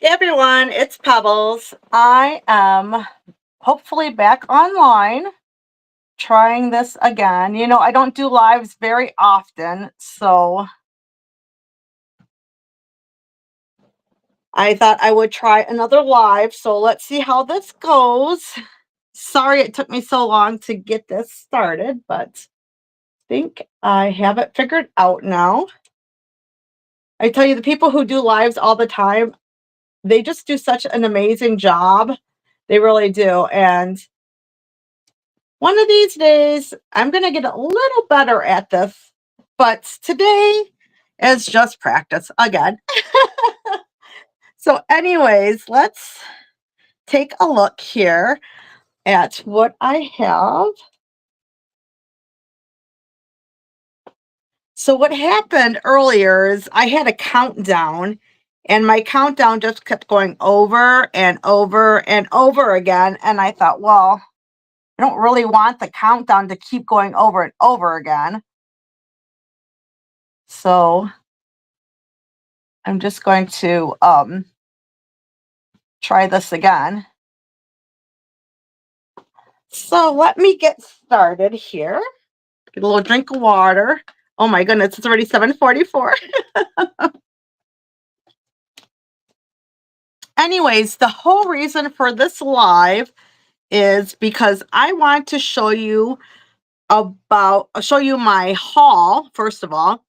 Hey everyone, it's Pebbles. I am hopefully back online trying this again. You know, I don't do lives very often, so I thought I would try another live. So let's see how this goes. Sorry it took me so long to get this started, but I think I have it figured out now. I tell you, the people who do lives all the time, they just do such an amazing job. They really do. And one of these days, I'm going to get a little better at this, but today is just practice again. So anyways, let's take a look here at what I have. So what happened earlier is I had a countdown, and my countdown just kept going over and over and over again. And I thought, well, I don't really want the countdown to keep going over and over again. So I'm just going to try this again. So let me get started here. Get a little drink of water. Oh my goodness, it's already 7:44. Anyways, the whole reason for this live is because I want to show you my haul, first of all.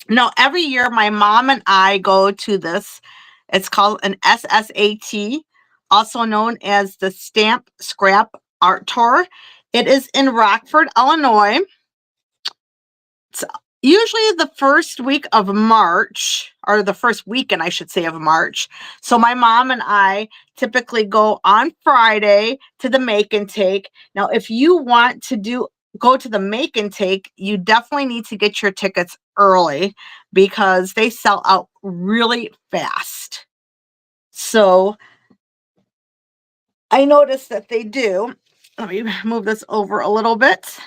Now, every year my mom and I go to this. It's called an SSAT, also known as the Stamp Scrap Art Tour. It is in Rockford, Illinois. It's usually the first week of March, or the first weekend, I should say, of March. So my mom and I typically go on Friday to the make and take. Now, if you want to go to the make and take, you definitely need to get your tickets early because they sell out really fast. So I noticed that they do. Let me move this over a little bit.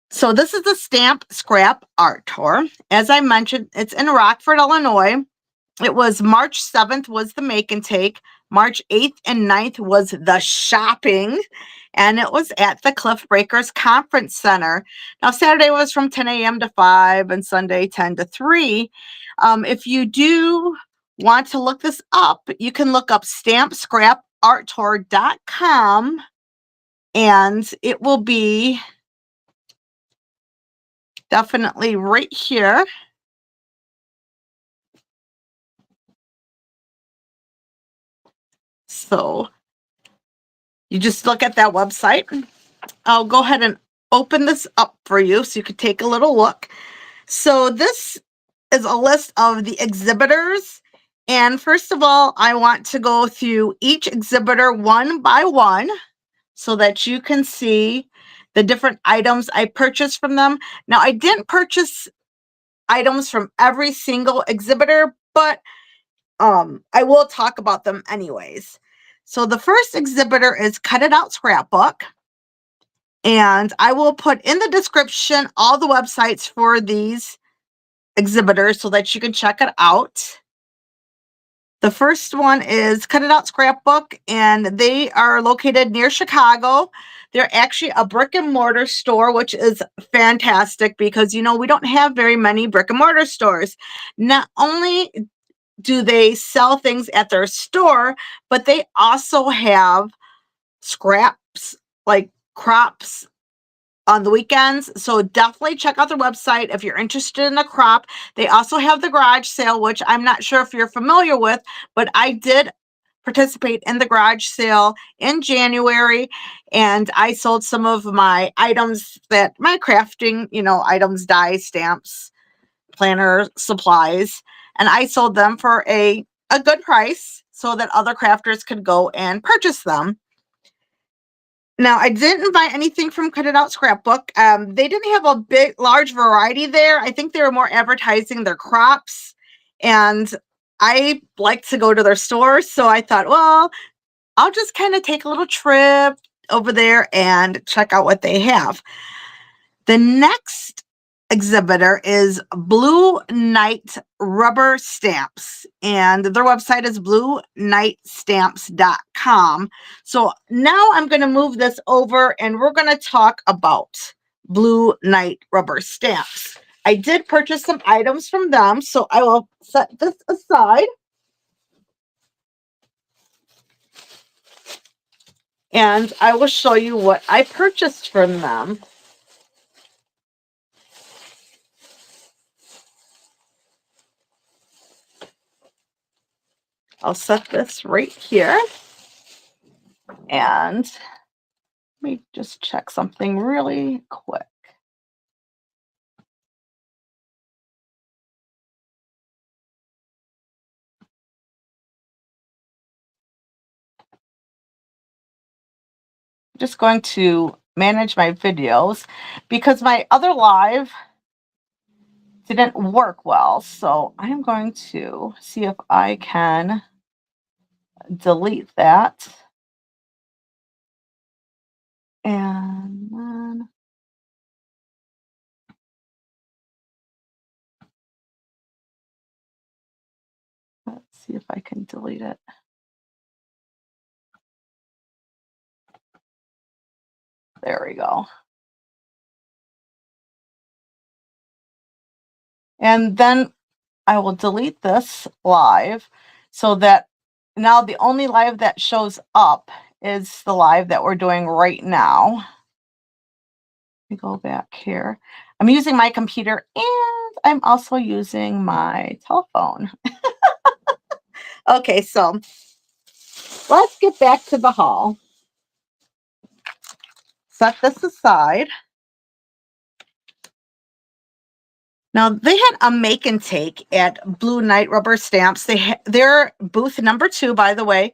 So this is the Stamp Scrap Art Tour. As I mentioned, it's in Rockford, Illinois. It was March 7th was the make and take. March 8th and 9th was the shopping. And it was at the Cliff Breakers Conference Center. Now, Saturday was from 10 a.m. to 5 and Sunday 10 to 3. If you do want to look this up, you can look up stampscraparttour.com, and it will be definitely right here. So you just look at that website. I'll go ahead and open this up for you so you could take a little look. So this is a list of the exhibitors. And first of all, I want to go through each exhibitor one by one so that you can see the different items I purchased from them. Now, I didn't purchase items from every single exhibitor, but I will talk about them anyways. So the first exhibitor is Cut It Out Scrapbook. And I will put in the description all the websites for these exhibitors so that you can check it out. The first one is Cut It Out Scrapbook, and they are located near Chicago. They're actually a brick and mortar store, which is fantastic because, you know, we don't have very many brick and mortar stores. Not only do they sell things at their store, but they also have scraps like crops on the weekends. So definitely check out their website if you're interested in a crop. They also have the garage sale, which I'm not sure if you're familiar with, but I did participate in the garage sale in January, and I sold some of my items, that my crafting, you know, items, die, stamps, planner supplies, and I sold them for a good price so that other crafters could go and purchase them. Now, I didn't buy anything from Cut It Out Scrapbook. They didn't have a large variety there. I think they were more advertising their crops, and I like to go to their stores. So I thought, well, I'll just kind of take a little trip over there and check out what they have. The next exhibitor is Blue Night Rubber Stamps, and their website is bluenightstamps.com. So now I'm going to move this over and we're going to talk about Blue Night Rubber Stamps. I did purchase some items from them, so I will set this aside. And I will show you what I purchased from them. I'll set this right here. And let me just check something really quick. I'm just going to manage my videos because my other live didn't work well. So I'm going to see if I can delete that. And then let's see if I can delete it. There we go. And then I will delete this live so that now the only live that shows up is the live that we're doing right now. Let me go back here. I'm using my computer and I'm also using my telephone. Okay, so let's get back to the haul. Set this aside. Now, they had a make and take at Blue Night Rubber Stamps. Their booth number 2, by the way.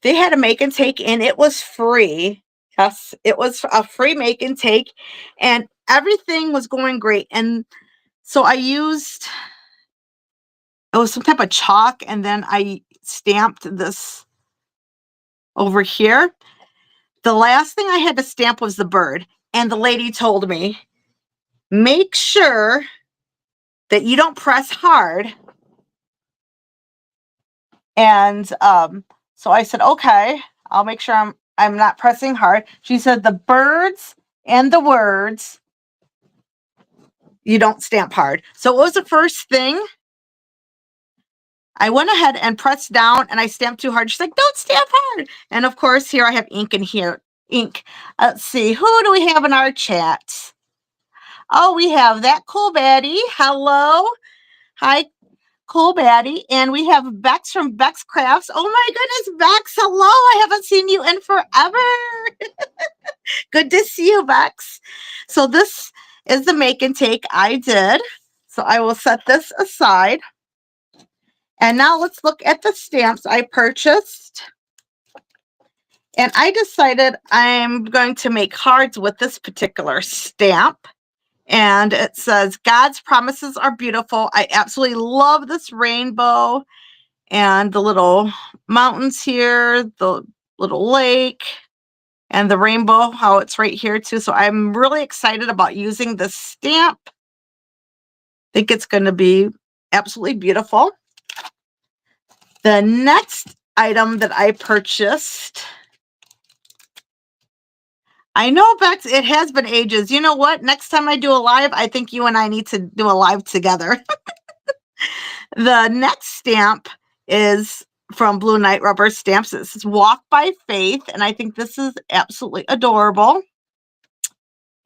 They had a make and take and it was free. Yes, it was a free make and take and everything was going great. And so I used, it was some type of chalk, and then I stamped this over here. The last thing I had to stamp was the bird. And the lady told me, make sure that you don't press hard. And so I said, okay, I'll make sure I'm not pressing hard. She said the birds and the words, you don't stamp hard. So what was the first thing? I went ahead and pressed down and I stamped too hard. She's like, don't stamp hard. And of course, here I have ink in here. Ink. Let's see, who do we have in our chat? Oh, we have that cool baddie. Hello. Hi, cool baddie. And we have Bex from Bex Crafts. Oh my goodness, Bex. Hello. I haven't seen you in forever. Good to see you, Bex. So this is the make and take I did. So I will set this aside. And now let's look at the stamps I purchased. And I decided I'm going to make cards with this particular stamp. And it says, God's promises are beautiful. I absolutely love this rainbow and the little mountains here, the little lake, and the rainbow, how it's right here too. So I'm really excited about using this stamp. I think it's going to be absolutely beautiful. The next item that I purchased, I know, Bex, it has been ages. You know what? Next time I do a live, I think you and I need to do a live together. The next stamp is from Blue Night Rubber Stamps. This is Walk by Faith, and I think this is absolutely adorable.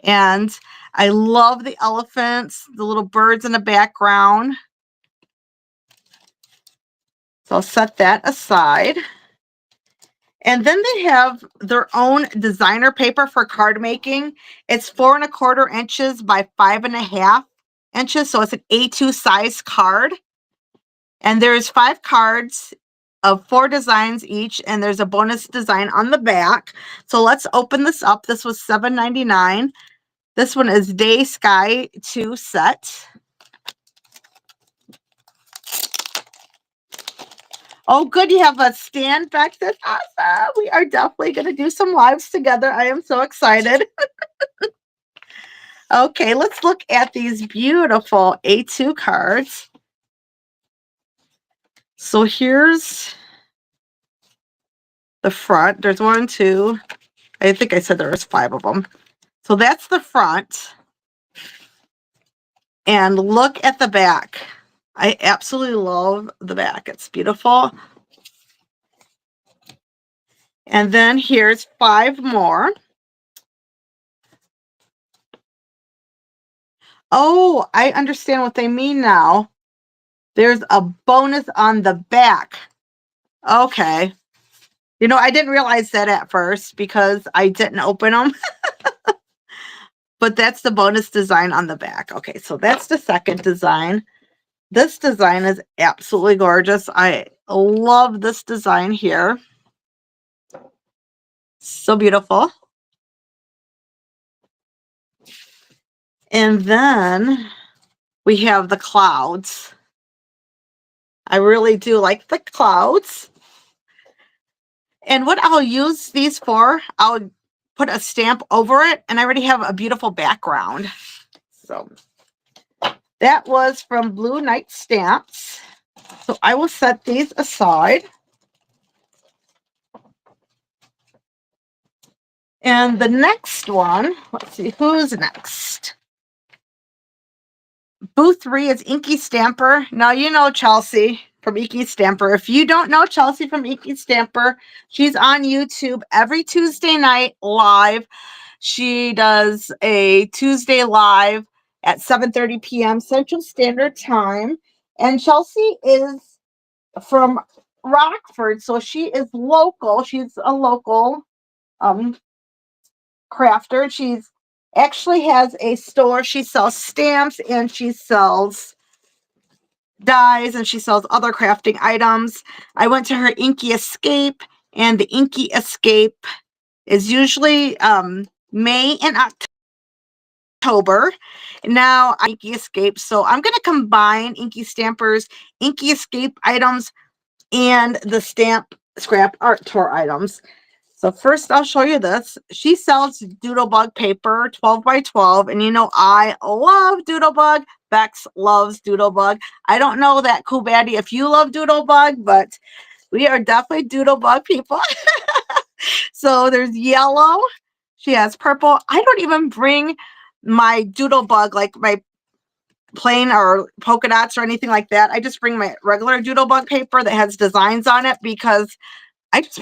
And I love the elephants, the little birds in the background. So I'll set that aside. And then they have their own designer paper for card making. It's 4 1/4 inches by 5 1/2 inches. So it's an A2 size card. And there's 5 cards of 4 designs each. And there's a bonus design on the back. So let's open this up. This was $7.99. This one is Day Sky 2 set. Oh, good. You have a stand back there. Awesome. We are definitely going to do some lives together. I am so excited. Okay, let's look at these beautiful A2 cards. So here's the front. There's 1, 2. I think I said there was 5 of them. So that's the front. And look at the back. I absolutely love the back. It's beautiful. And then here's 5 more. Oh, I understand what they mean now. There's a bonus on the back. Okay. You know, I didn't realize that at first because I didn't open them. But that's the bonus design on the back. Okay, so that's the second design. This design is absolutely gorgeous. I love this design here. So beautiful. And then we have the clouds. I really do like the clouds. And what I'll use these for, I'll put a stamp over it, and I already have a beautiful background. So that was from Blue Night Stamps. So I will set these aside. And the next one, let's see, who's next? Booth 3 is Inky Stamper. Now, you know Chelsea from Inky Stamper. If you don't know Chelsea from Inky Stamper, she's on YouTube every Tuesday night live. She does a Tuesday live at 7:30 p.m. Central Standard Time. And Chelsea is from Rockford, so she is local. She's a local crafter. She's actually has a store. She sells stamps and she sells dies and she sells other crafting items. I went to her Inky Escape, and the Inky Escape is usually May and October. Now Inky Escape, so I'm going to combine Inky Stamper's Inky Escape items and the Stamp Scrap Art Tour items. So first I'll show you this. She sells Doodlebug paper, 12 by 12. And you know, I love Doodlebug. Bex loves Doodlebug. I don't know that Cool Baddie if you love Doodlebug, but we are definitely Doodlebug people. So there's yellow. She has purple. I don't even bring my Doodlebug, like my plain or polka dots or anything like that. I just bring my regular Doodlebug paper that has designs on it because I just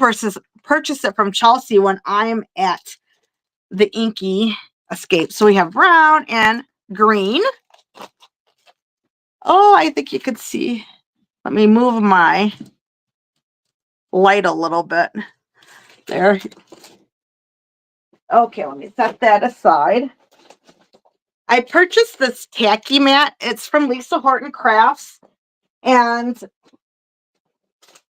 purchase it from Chelsea when I'm at the Inky Escape. So we have brown and green. Oh, I think you could see. Let me move my light a little bit. There. Okay, let me set that aside. I purchased this tacky mat. It's from Lisa Horton Crafts. And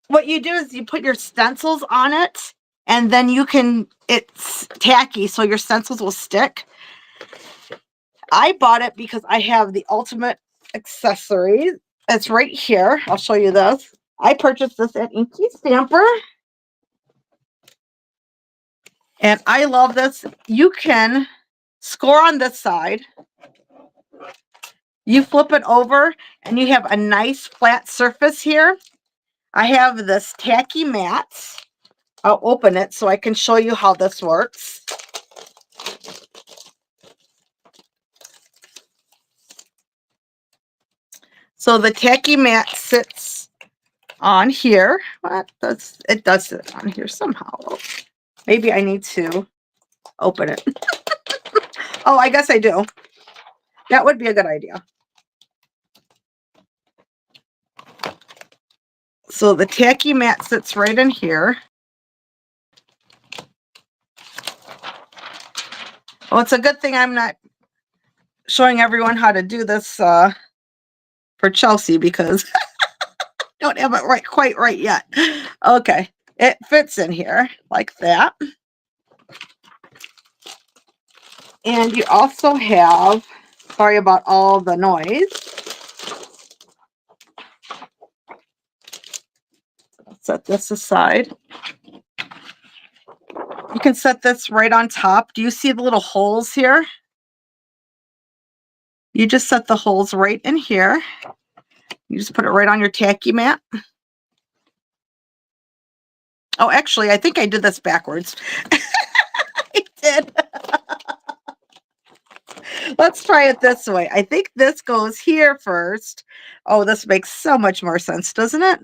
what you do is you put your stencils on it, and then you can, it's tacky, so your stencils will stick. I bought it because I have the ultimate accessory. It's right here. I'll show you this. I purchased this at Inky Stamper. And I love this. You can score on this side. You flip it over and you have a nice flat surface here. I have this tacky mat. I'll open it so I can show you how this works. So the tacky mat sits on here. It does sit on here somehow. Maybe I need to open it. Oh, I guess I do. That would be a good idea. So the tacky mat sits right in here. Well, it's a good thing I'm not showing everyone how to do this for Chelsea because I don't have it quite right yet. Okay, it fits in here like that. And you also have, sorry about all the noise. Set this aside. You can set this right on top. Do you see the little holes here? You just set the holes right in here. You just put it right on your tacky mat. Oh, actually, I think I did this backwards. I did. Let's try it this way. I think this goes here first. Oh, this makes so much more sense, doesn't it?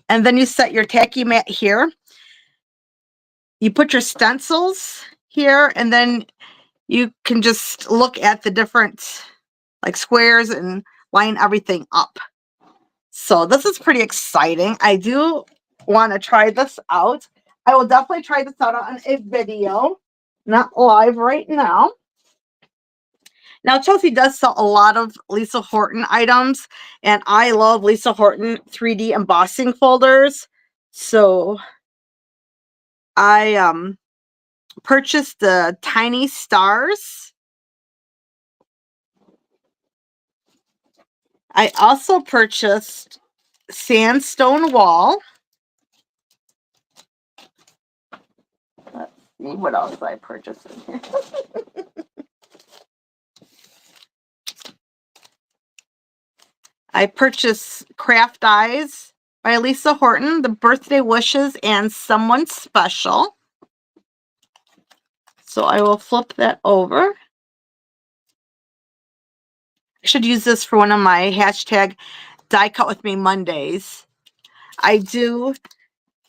And then you set your tacky mat here. You put your stencils here, and then you can just look at the different like squares and line everything up. So this is pretty exciting. I do want to try this out. I will definitely try this out on a video, not live right now. Now, Chelsea does sell a lot of Lisa Horton items, and I love Lisa Horton 3D embossing folders. So I purchased the tiny stars. I also purchased sandstone wall. Let's see what else I purchased in here. I purchased Craft Eyes by Lisa Horton, the Birthday Wishes and Someone Special. So I will flip that over. I should use this for one of my hashtag Die Cut With Me Mondays. I do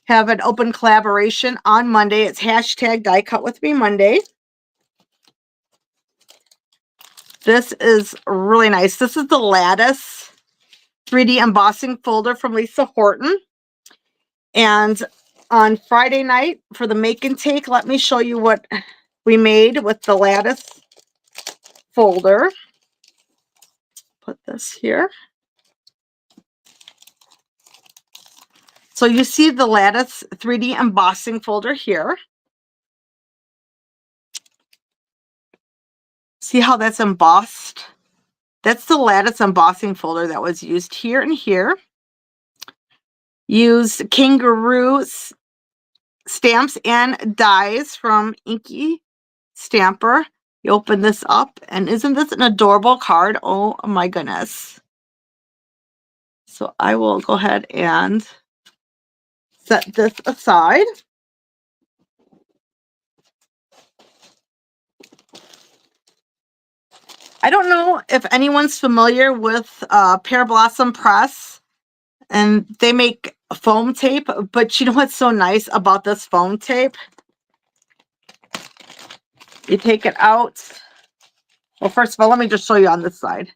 have an open collaboration on Monday. It's hashtag Die Cut With Me Monday. This is really nice. This is the Lattice 3D embossing folder from Lisa Horton. And on Friday night for the make and take, let me show you what we made with the Lattice folder. Put this here. So you see the Lattice 3D embossing folder here. See how that's embossed? That's the Lattice embossing folder that was used here and here. Used kangaroo stamps and dies from Inky Stamper. You open this up, and isn't this an adorable card? Oh my goodness. So I will go ahead and set this aside. I don't know if anyone's familiar with Pear Blossom Press, and they make foam tape, but you know what's so nice about this foam tape? You take it out. Well, first of all, let me just show you on this side.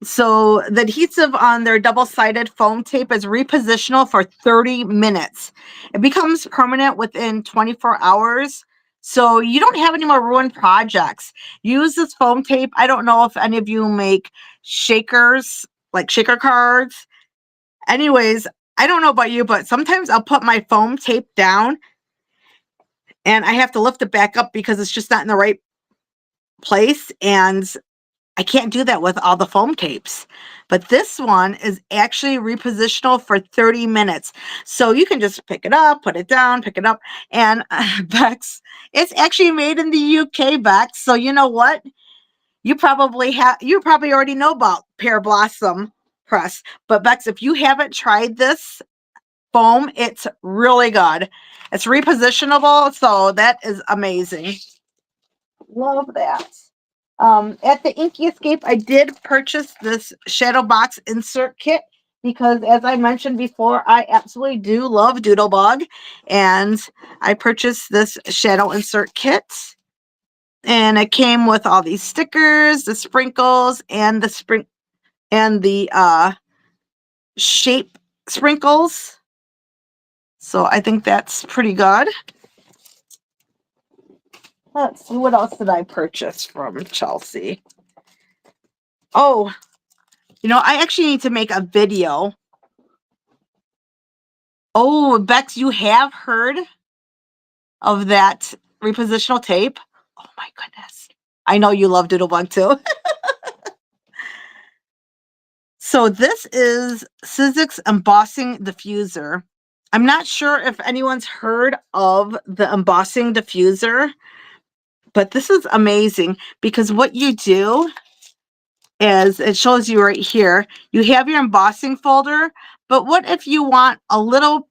So the adhesive on their double-sided foam tape is repositional for 30 minutes. It becomes permanent within 24 hours. So you don't have any more ruined projects. Use this foam tape. I don't know if any of you make shakers, like shaker cards. Anyways, I don't know about you, but sometimes I'll put my foam tape down and I have to lift it back up because it's just not in the right place. And I can't do that with all the foam tapes. But this one is actually repositional for 30 minutes. So you can just pick it up, put it down, pick it up. And Bex, it's actually made in the UK, Bex. So you know what? You probably already know about Pear Blossom Press. But Bex, if you haven't tried this foam, it's really good. It's repositionable, so that is amazing. Love that. At the Inky Escape, I did purchase this shadow box insert kit because, as I mentioned before, I absolutely do love Doodlebug, and I purchased this shadow insert kit. And it came with all these stickers, the sprinkles, and the shape sprinkles. So I think that's pretty good. Let's see, what else did I purchase from Chelsea? Oh, you know, I actually need to make a video. Oh, Bex, you have heard of that repositional tape? Oh my goodness. I know you love Doodlebug too. So this is Sizzix Embossing Diffuser. I'm not sure if anyone's heard of the embossing diffuser, But this is amazing because what you do is, it shows you right here, you have your embossing folder, but what if you want a little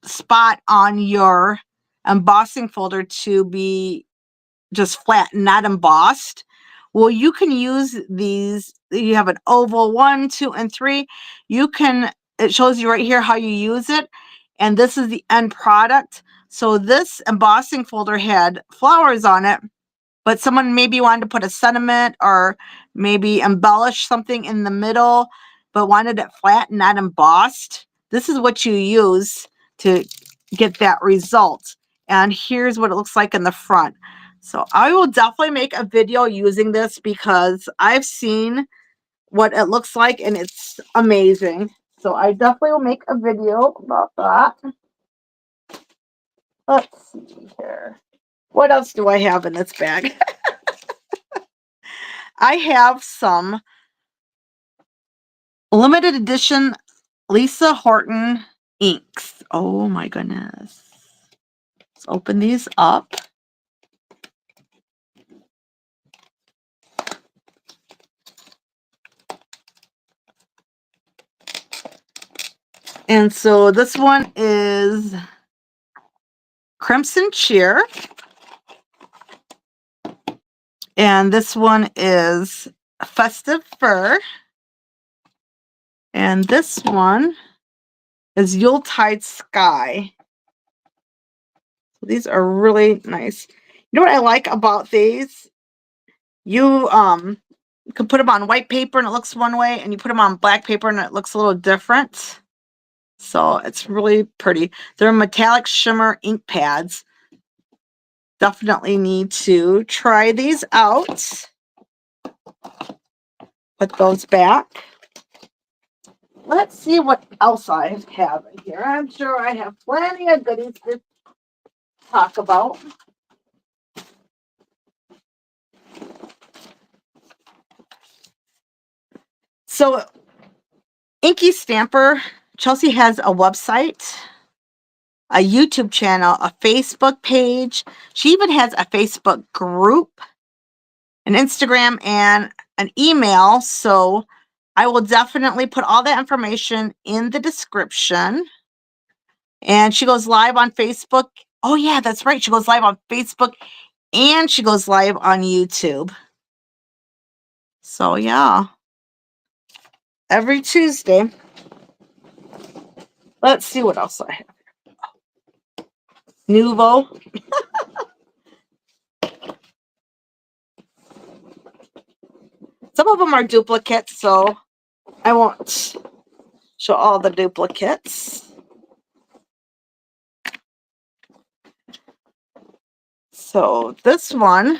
spot on your embossing folder to be just flat, not embossed? Well, you can use these. You have an oval 1, 2, and 3. You can, it shows you right here how you use it. And this is the end product. So this embossing folder had flowers on it, but someone maybe wanted to put a sentiment or maybe embellish something in the middle, but wanted it flat, not embossed. This is what you use to get that result. And here's what it looks like in the front. So I will definitely make a video using this because I've seen what it looks like and it's amazing. So I definitely will make a video about that. Let's see here. What else do I have in this bag? I have some limited edition Lisa Horton inks. Oh my goodness. Let's open these up. And so this one is Crimson Cheer. And this one is Festive Fur. And this one is Yuletide Sky. So these are really nice. You know what I like about these? You can put them on white paper and it looks one way, and you put them on black paper and it looks a little different. So it's really pretty. They're metallic shimmer ink pads. Definitely need to try these out. Put those back. Let's see what else I have in here. I'm sure I have plenty of goodies to talk about. So Inky Stamper, Chelsea has a website, a YouTube channel, a Facebook page. She even has a Facebook group, an Instagram, and an email. So I will definitely put all that information in the description. And she goes live on Facebook. Oh yeah, that's right. She goes live on Facebook and she goes live on YouTube. So yeah, every Tuesday. Let's see what else I have. Nuvo. Some of them are duplicates, so I won't show all the duplicates. So this one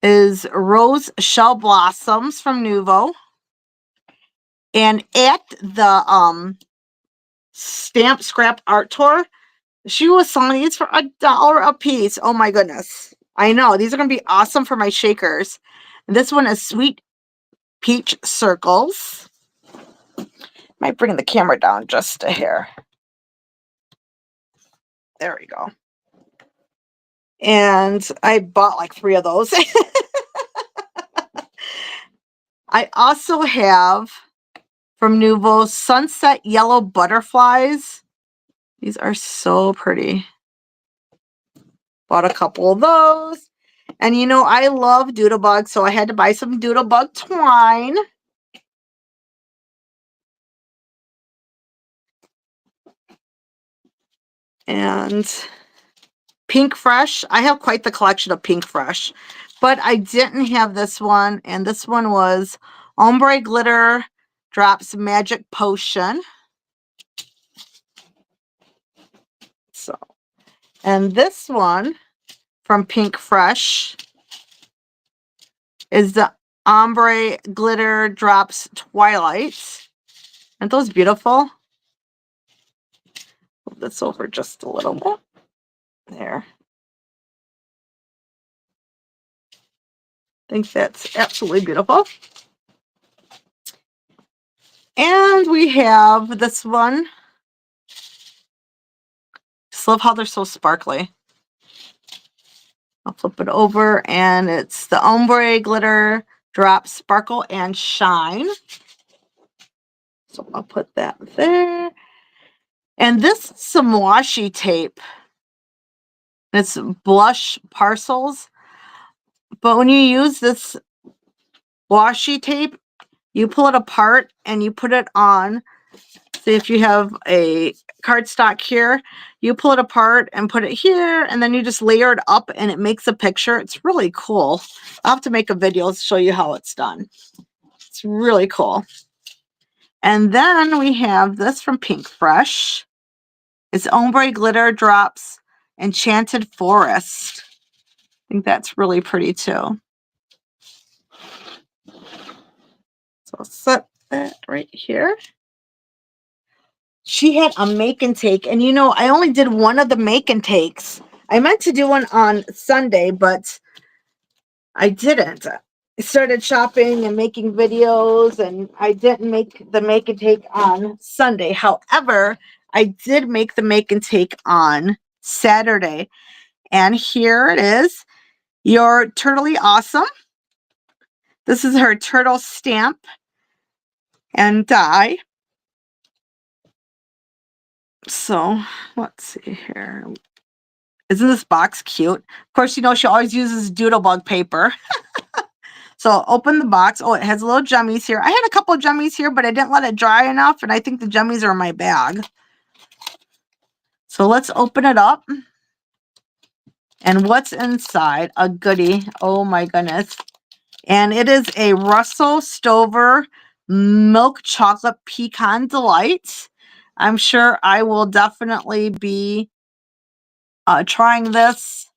is Rose Shell Blossoms from Nuvo. And at the Stamp Scrap Art Tour, she was selling these for $1 a piece. Oh my goodness. I know. These are going to be awesome for my shakers. And this one is Sweet Peach Circles. Might bring the camera down just a hair. There we go. And I bought like 3 of those. I also have from Nuvo Sunset Yellow Butterflies. These are so pretty. Bought a couple of those. And you know, I love Doodlebug, so I had to buy some Doodlebug twine. And Pink Fresh. I have quite the collection of Pink Fresh, but I didn't have this one. And this one was Ombre Glitter Drops Magic Potion. So, and this one from Pink Fresh is the Ombre Glitter Drops Twilight. Aren't those beautiful? Move this over just a little bit. There. I think that's absolutely beautiful. And we have this one. Just love how they're so sparkly. I'll flip it over, and it's the Ombre Glitter Drop Sparkle and Shine. So I'll put that there. And this is some washi tape. It's blush parcels. But when you use this washi tape, you pull it apart and you put it on. So if you have a cardstock here, you pull it apart and put it here, and then you just layer it up and it makes a picture. It's really cool. I'll have to make a video to show you how it's done. It's really cool. And then we have this from Pink Fresh. It's Ombre Glitter Drops Enchanted Forest. I think that's really pretty too. So I'll set that right here. She had a make and take, and you know, I only did one of the make and takes. I meant to do one on Sunday, but I didn't. I started shopping and making videos, and I didn't make the make and take on Sunday. However, I did make the make and take on Saturday. And here it is, your Turtley Awesome. This is her turtle stamp and die. So let's see here. Isn't this box cute? Of course, you know, she always uses doodlebug paper. So I'll open the box. Oh, it has little jummies here. I had a couple of jummies here, but I didn't let it dry enough, and I think the jummies are in my bag. So let's open it up. And what's inside? A goodie. Oh my goodness. And it is a Russell Stover Milk Chocolate Pecan Delight. I'm sure I will definitely be trying this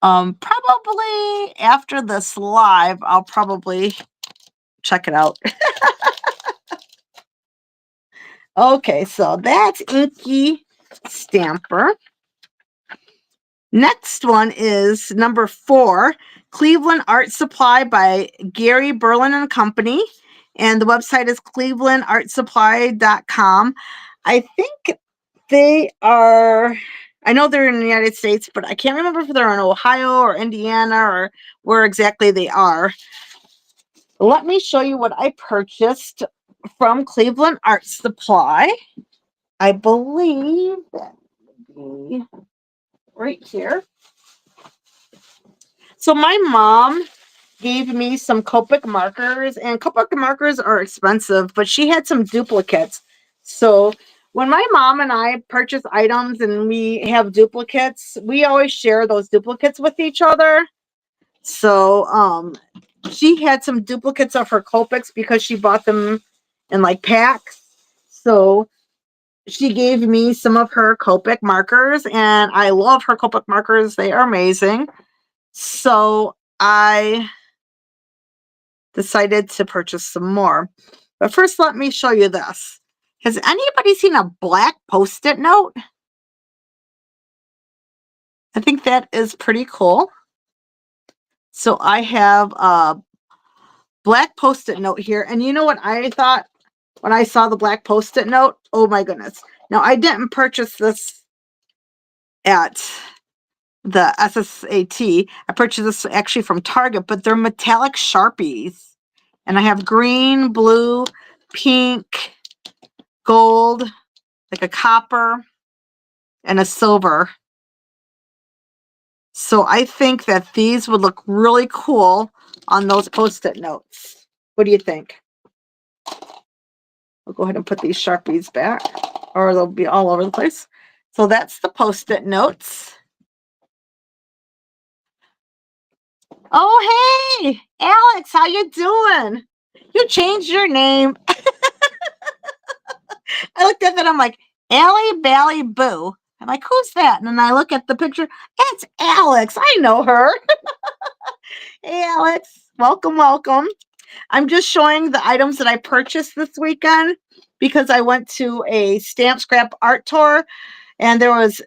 probably after this live. I'll probably check it out. Okay, so that's Inky Stamper. Next one is number 4, Cleveland Art Supply by Gary Berlin and Company. And the website is clevelandartsupply.com. I think they are, I know they're in the United States, but I can't remember if they're in Ohio or Indiana or where exactly they are. Let me show you what I purchased from Cleveland Art Supply. I believe that would be right here. So my mom gave me some Copic markers, and Copic markers are expensive, but she had some duplicates. So when my mom and I purchase items and we have duplicates, we always share those duplicates with each other. So she had some duplicates of her Copics because she bought them in like packs. So she gave me some of her Copic markers, and I love her Copic markers. They are amazing. So I decided to purchase some more. But first, let me show you this. Has anybody seen a black Post-it note? I think that is pretty cool. So I have a black Post-it note here. And you know what I thought when I saw the black Post-it note? Oh my goodness. Now, I didn't purchase this at the SSAT. I purchased this actually from Target, but they're metallic Sharpies. And I have green, blue, pink, gold, like a copper, and a silver. So I think that these would look really cool on those Post-it notes. What do you think? I'll go ahead and put these Sharpies back, or they'll be all over the place. So that's the Post-it notes. Oh, hey, Alex, how you doing? You changed your name. I looked at it, I'm like, Allie Bally Boo. I'm like, who's that? And then I look at the picture. It's Alex. I know her. Hey, Alex. Welcome, welcome. I'm just showing the items that I purchased this weekend because I went to a Stamp Scrap art tour and there was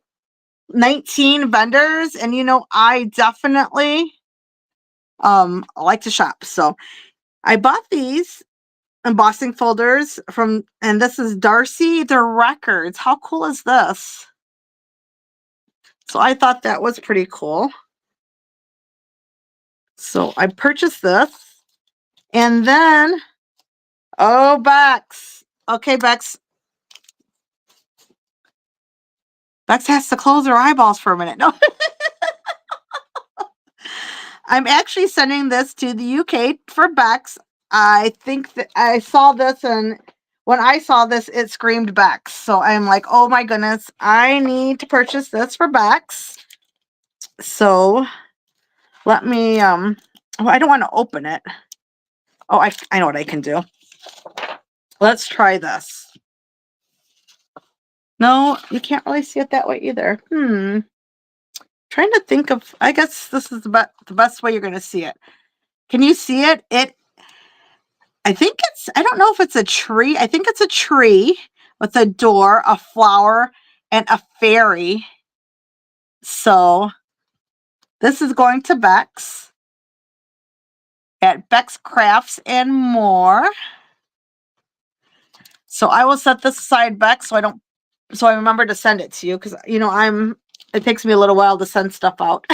19 vendors. And, you know, I definitely like to shop. So I bought these embossing folders from, and this is Darcie. They're records. How cool is this? So I thought that was pretty cool. So I purchased this. And then, oh, Bex. Okay, Bex. Bex has to close her eyeballs for a minute. No. I'm actually sending this to the UK for Bex. I think that I saw this, and when I saw this, it screamed Bex. So I'm like, oh my goodness, I need to purchase this for Bex. So let me, oh, I don't want to open it. Oh, I know what I can do. Let's try this. No, you can't really see it that way either. Trying to think of, I guess this is the best way you're going to see it. Can you see it? I think it's, I don't know if it's a tree. I think it's a tree with a door, a flower, and a fairy. So this is going to Bex at Bex Crafts and More. So I will set this aside, Bex, so I remember to send it to you, because you know it takes me a little while to send stuff out.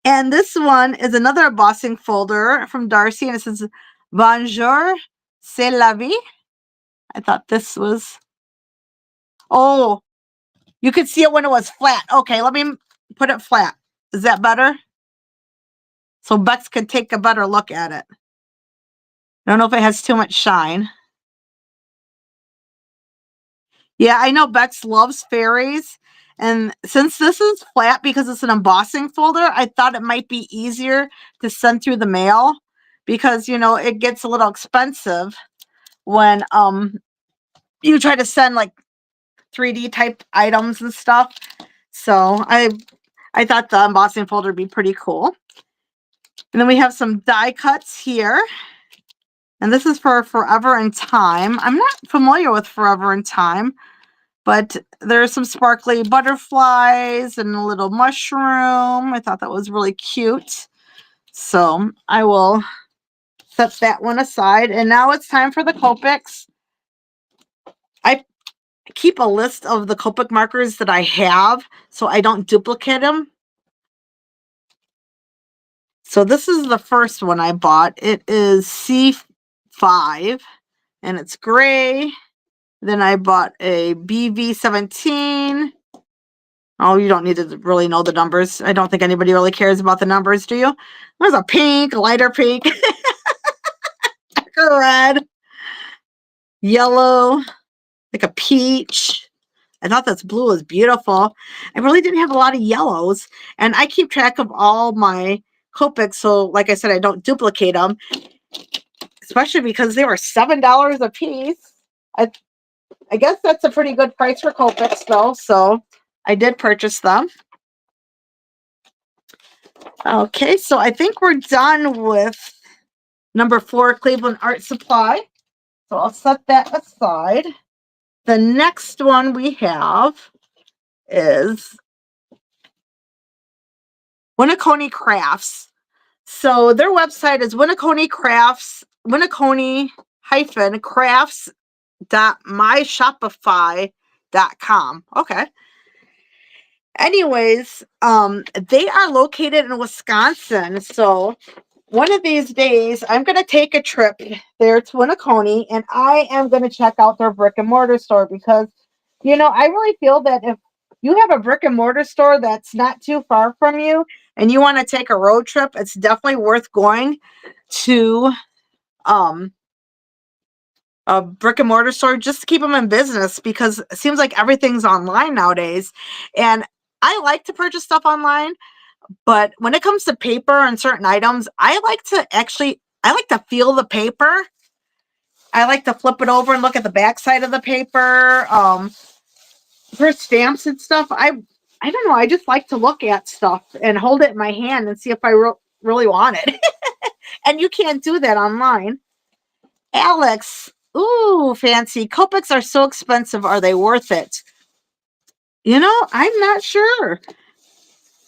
And this one is another embossing folder from Darcie, and it says Bonjour, c'est la vie. I thought this was, oh, you could see it when it was flat. Okay, let me put it flat. Is that better? So Bex could take a better look at it. I don't know if it has too much shine. Yeah, I know Bex loves fairies. And since this is flat because it's an embossing folder, I thought it might be easier to send through the mail, because, you know, it gets a little expensive when you try to send like 3D type items and stuff. So I thought the embossing folder would be pretty cool. And then we have some die cuts here. And this is for Forever in Time. I'm not familiar with Forever in Time, but there's some sparkly butterflies and a little mushroom. I thought that was really cute. So I will set that one aside. And now it's time for the Copics. I keep a list of the Copic markers that I have so I don't duplicate them. So this is the first one I bought. It is C5 and it's gray. Then I bought a BV17. Oh, you don't need to really know the numbers. I don't think anybody really cares about the numbers, do you? There's a pink, lighter pink, red, yellow, like a peach. I thought this blue was beautiful. I really didn't have a lot of yellows. And I keep track of all my Copics, so like I said, I don't duplicate them. Especially because they were $7 a piece. I guess that's a pretty good price for Copics, though, so I did purchase them. Okay, so I think we're done with number 4, Cleveland Art Supply. So I'll set that aside. The next one we have is Winneconne Crafts. So their website is Winneconne Crafts, Winneconne-crafts.myshopify.com. Okay. Anyways, they are located in Wisconsin. So one of these days, I'm going to take a trip there to Winneconne, and I am going to check out their brick and mortar store, because, you know, I really feel that if you have a brick and mortar store that's not too far from you and you want to take a road trip, it's definitely worth going to a brick and mortar store just to keep them in business, because it seems like everything's online nowadays. And I like to purchase stuff online, but when it comes to paper and certain items, I like to feel the paper. I like to flip it over and look at the back side of the paper. For stamps and stuff, I don't know. I just like to look at stuff and hold it in my hand and see if I really want it. And you can't do that online. Alex, ooh, fancy. Copics are so expensive. Are they worth it? You know, I'm not sure.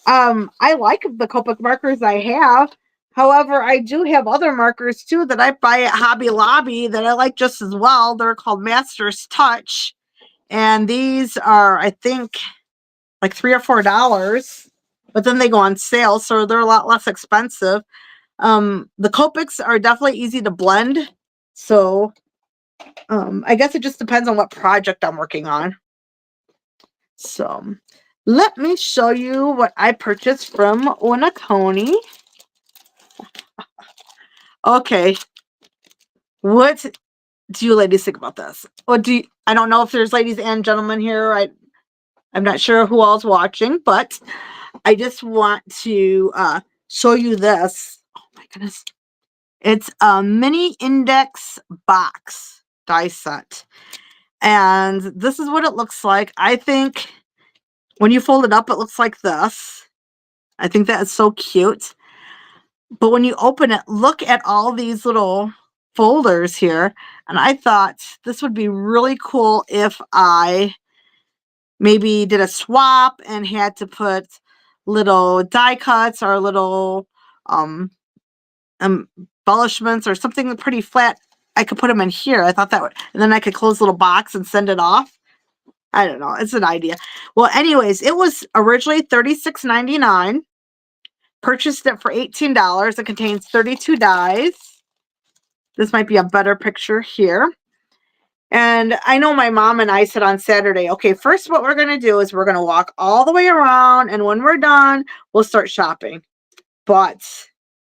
I like the Copic markers I have. However, I do have other markers too that I buy at Hobby Lobby that I like just as well. They're called Master's Touch. And these are, I think, like $3 or $4, but then they go on sale, so they're a lot less expensive. The Copics are definitely easy to blend, so I guess it just depends on what project I'm working on. So let me show you what I purchased from Winneconne. Okay, what do you ladies think about this? What do you, I don't know if there's ladies and gentlemen here. I'm not sure who all's watching, but I just want to show you this. Oh my goodness. It's a mini index box die set. And this is what it looks like. I think when you fold it up, it looks like this. I think that is so cute. But when you open it, look at all these little folders here. And I thought this would be really cool if I maybe did a swap and had to put little die cuts or little embellishments or something pretty flat. I could put them in here. I thought that would, and then I could close a little box and send it off. I don't know. It's an idea. Well, anyways, it was originally $36.99. Purchased it for $18. It contains 32 dies. This might be a better picture here. And I know my mom and I said on Saturday, okay, first what we're going to do is we're going to walk all the way around. And when we're done, we'll start shopping. But,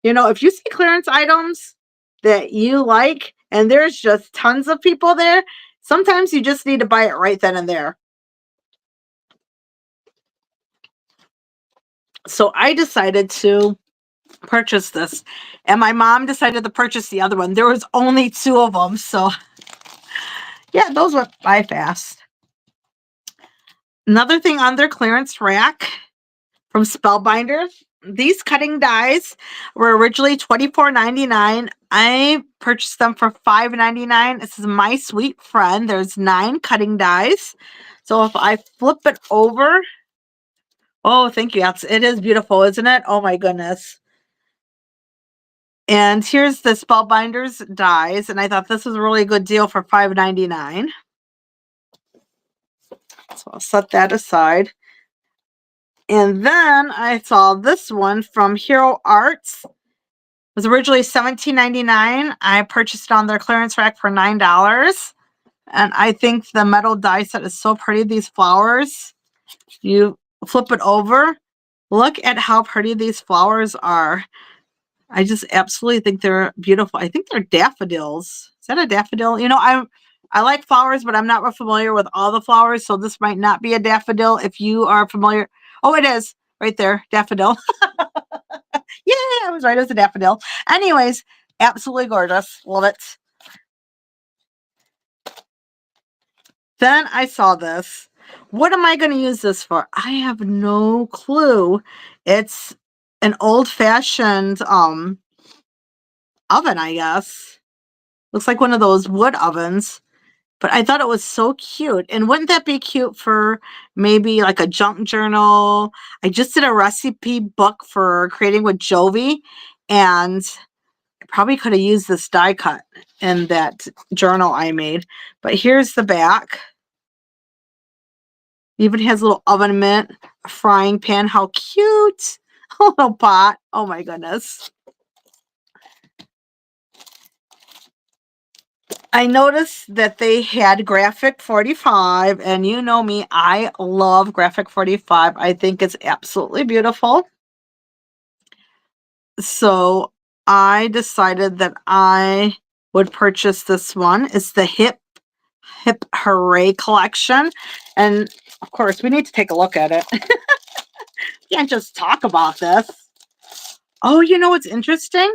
you know, if you see clearance items that you like, and there's just tons of people there, sometimes you just need to buy it right then and there. So I decided to purchase this, and my mom decided to purchase the other one. There was only 2 of them, so yeah, those went by fast. Another thing on their clearance rack from Spellbinders, these cutting dies were originally $24.99. I purchased them for $5.99. This is My Sweet Friend. There's 9 cutting dies. So if I flip it over, oh, thank you. It is beautiful, isn't it? Oh my goodness. And here's the Spellbinders dies, and I thought this was a really good deal for $5.99. So I'll set that aside. And then I saw this one from Hero Arts. It was originally $17.99. I purchased it on their clearance rack for $9. And I think the metal die set is so pretty. These flowers, you flip it over. Look at how pretty these flowers are. I just absolutely think they're beautiful. I think they're daffodils. Is that a daffodil? You know, I like flowers, but I'm not real familiar with all the flowers, so this might not be a daffodil. If you are familiar, oh, it is right there, daffodil. Yeah, I was right. It was a daffodil. Anyways, absolutely gorgeous. Love it. Then I saw this. What am I going to use this for? I have no clue. It's an old-fashioned oven, I guess. Looks like one of those wood ovens. But I thought it was so cute. And wouldn't that be cute for maybe like a junk journal? I just did a recipe book for creating with Jovi, and I probably could have used this die cut in that journal I made. But here's the back. Even has a little oven mitt, a frying pan. How cute. A little pot. Oh my goodness. I noticed that they had graphic 45, and you know me, I love graphic 45. I think it's absolutely beautiful. So I decided that I would purchase this one. It's the Hip Hooray collection. And of course, we need to take a look at it. Can't just talk about this. Oh, you know what's interesting?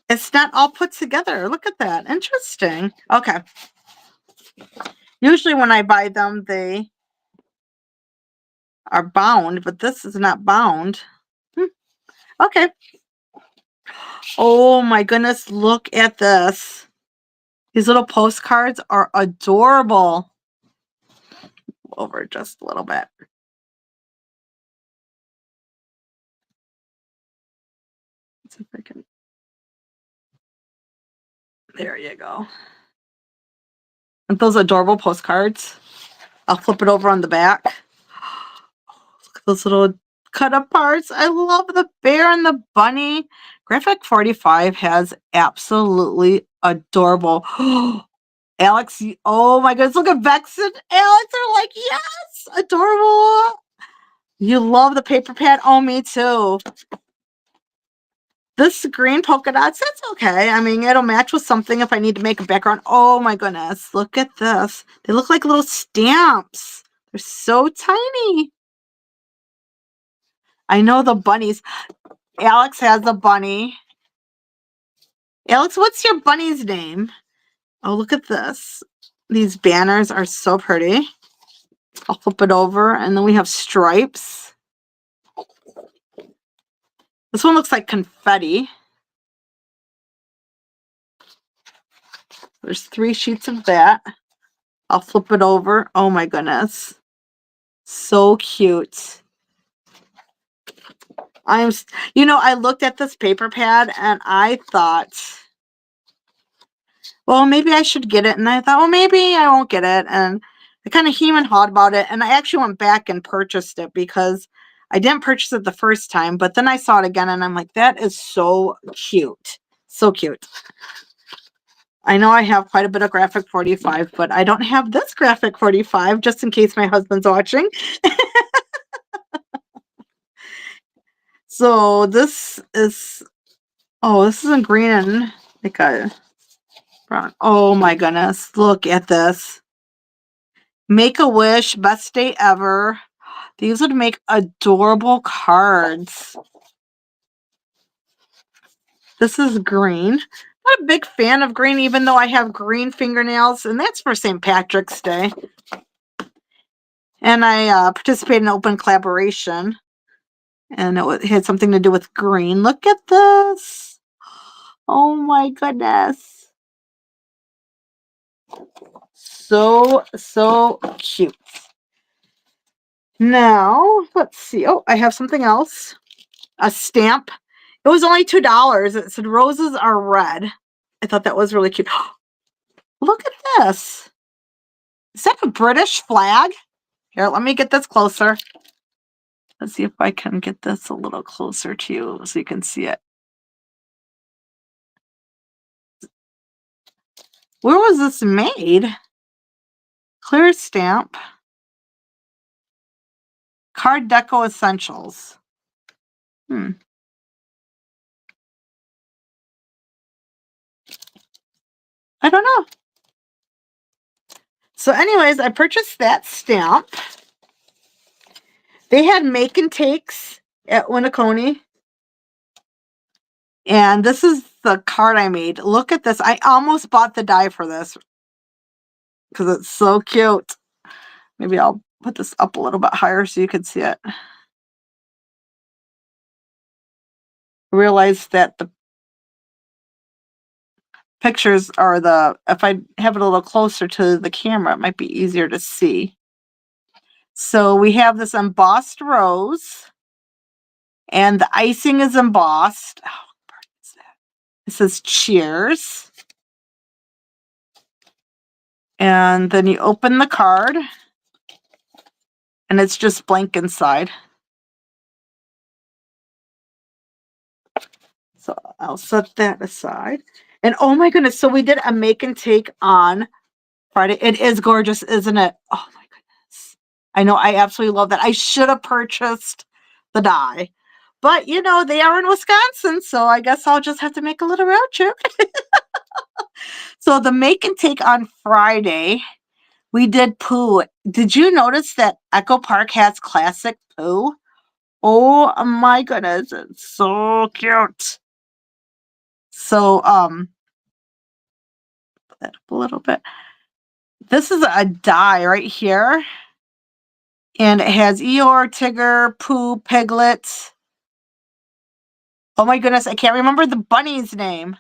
It's not all put together. Look at that. Interesting. Okay. Usually when I buy them, they are bound, but this is not bound. Okay. Oh my goodness. Look at this. These little postcards are adorable. Over just a little bit. Let's see if I can. There you go. And those adorable postcards. I'll flip it over on the back. those little cut up parts. I love the bear and the bunny. Graphic 45 has absolutely adorable. Alex, oh my goodness, look at Vex and Alex are like, yes, adorable. You love the paper pad? Oh, me too. This green polka dots, that's okay. I mean, it'll match with something if I need to make a background. Oh my goodness, look at this. They look like little stamps. They're so tiny. I know the bunnies. Alex has a bunny. Alex, what's your bunny's name? Oh, look at this. These banners are so pretty. I'll flip it over, and then we have stripes. This one looks like confetti. There's 3 sheets of that. I'll flip it over. Oh my goodness. So cute. I looked at this paper pad and I thought, well, maybe I should get it. And I thought, well, maybe I won't get it. And I kind of hem and hawed about it. And I actually went back and purchased it because I didn't purchase it the first time. But then I saw it again and I'm like, that is so cute. So cute. I know I have quite a bit of graphic 45, but I don't have this graphic 45 just in case my husband's watching. So this is, oh, this is in green and like a brown. Oh my goodness. Look at this. Make a wish, best day ever. These would make adorable cards. This is green. Not a big fan of green, even though I have green fingernails, and that's for St. Patrick's Day. And I participated in open collaboration, and it had something to do with green. Look at this. Oh my goodness. So cute. Now, let's see. Oh, I have something else. A stamp. It was only $2. It said roses are red. I thought that was really cute. Look at this. Is that a British flag? Here, let me get this closer. Let's see if I can get this a little closer to you so you can see it. Where was this made? Clear stamp. Card Deco Essentials. I don't know. So anyways, I purchased that stamp. They had make and takes at Winneconne. And this is the card I made. Look at this. I almost bought the die for this because it's so cute. Maybe I'll put this up a little bit higher so you can see it. I realized that the pictures are if I have it a little closer to the camera, it might be easier to see. So we have this embossed rose, and the icing is embossed. Oh, what part is that? It says cheers. And then you open the card, and it's just blank inside. So I'll set that aside. And oh my goodness, so we did a make and take on Friday. It is gorgeous, isn't it? Oh my goodness. I know, I absolutely love that. I should have purchased the die. But, they are in Wisconsin, so I guess I'll just have to make a little road trip. So the make and take on Friday, we did Pooh. Did you notice that Echo Park has classic Pooh? Oh my goodness, it's so cute. So, put that up a little bit. This is a die right here. And it has Eeyore, Tigger, Pooh, Piglet. Oh my goodness, I can't remember the bunny's name.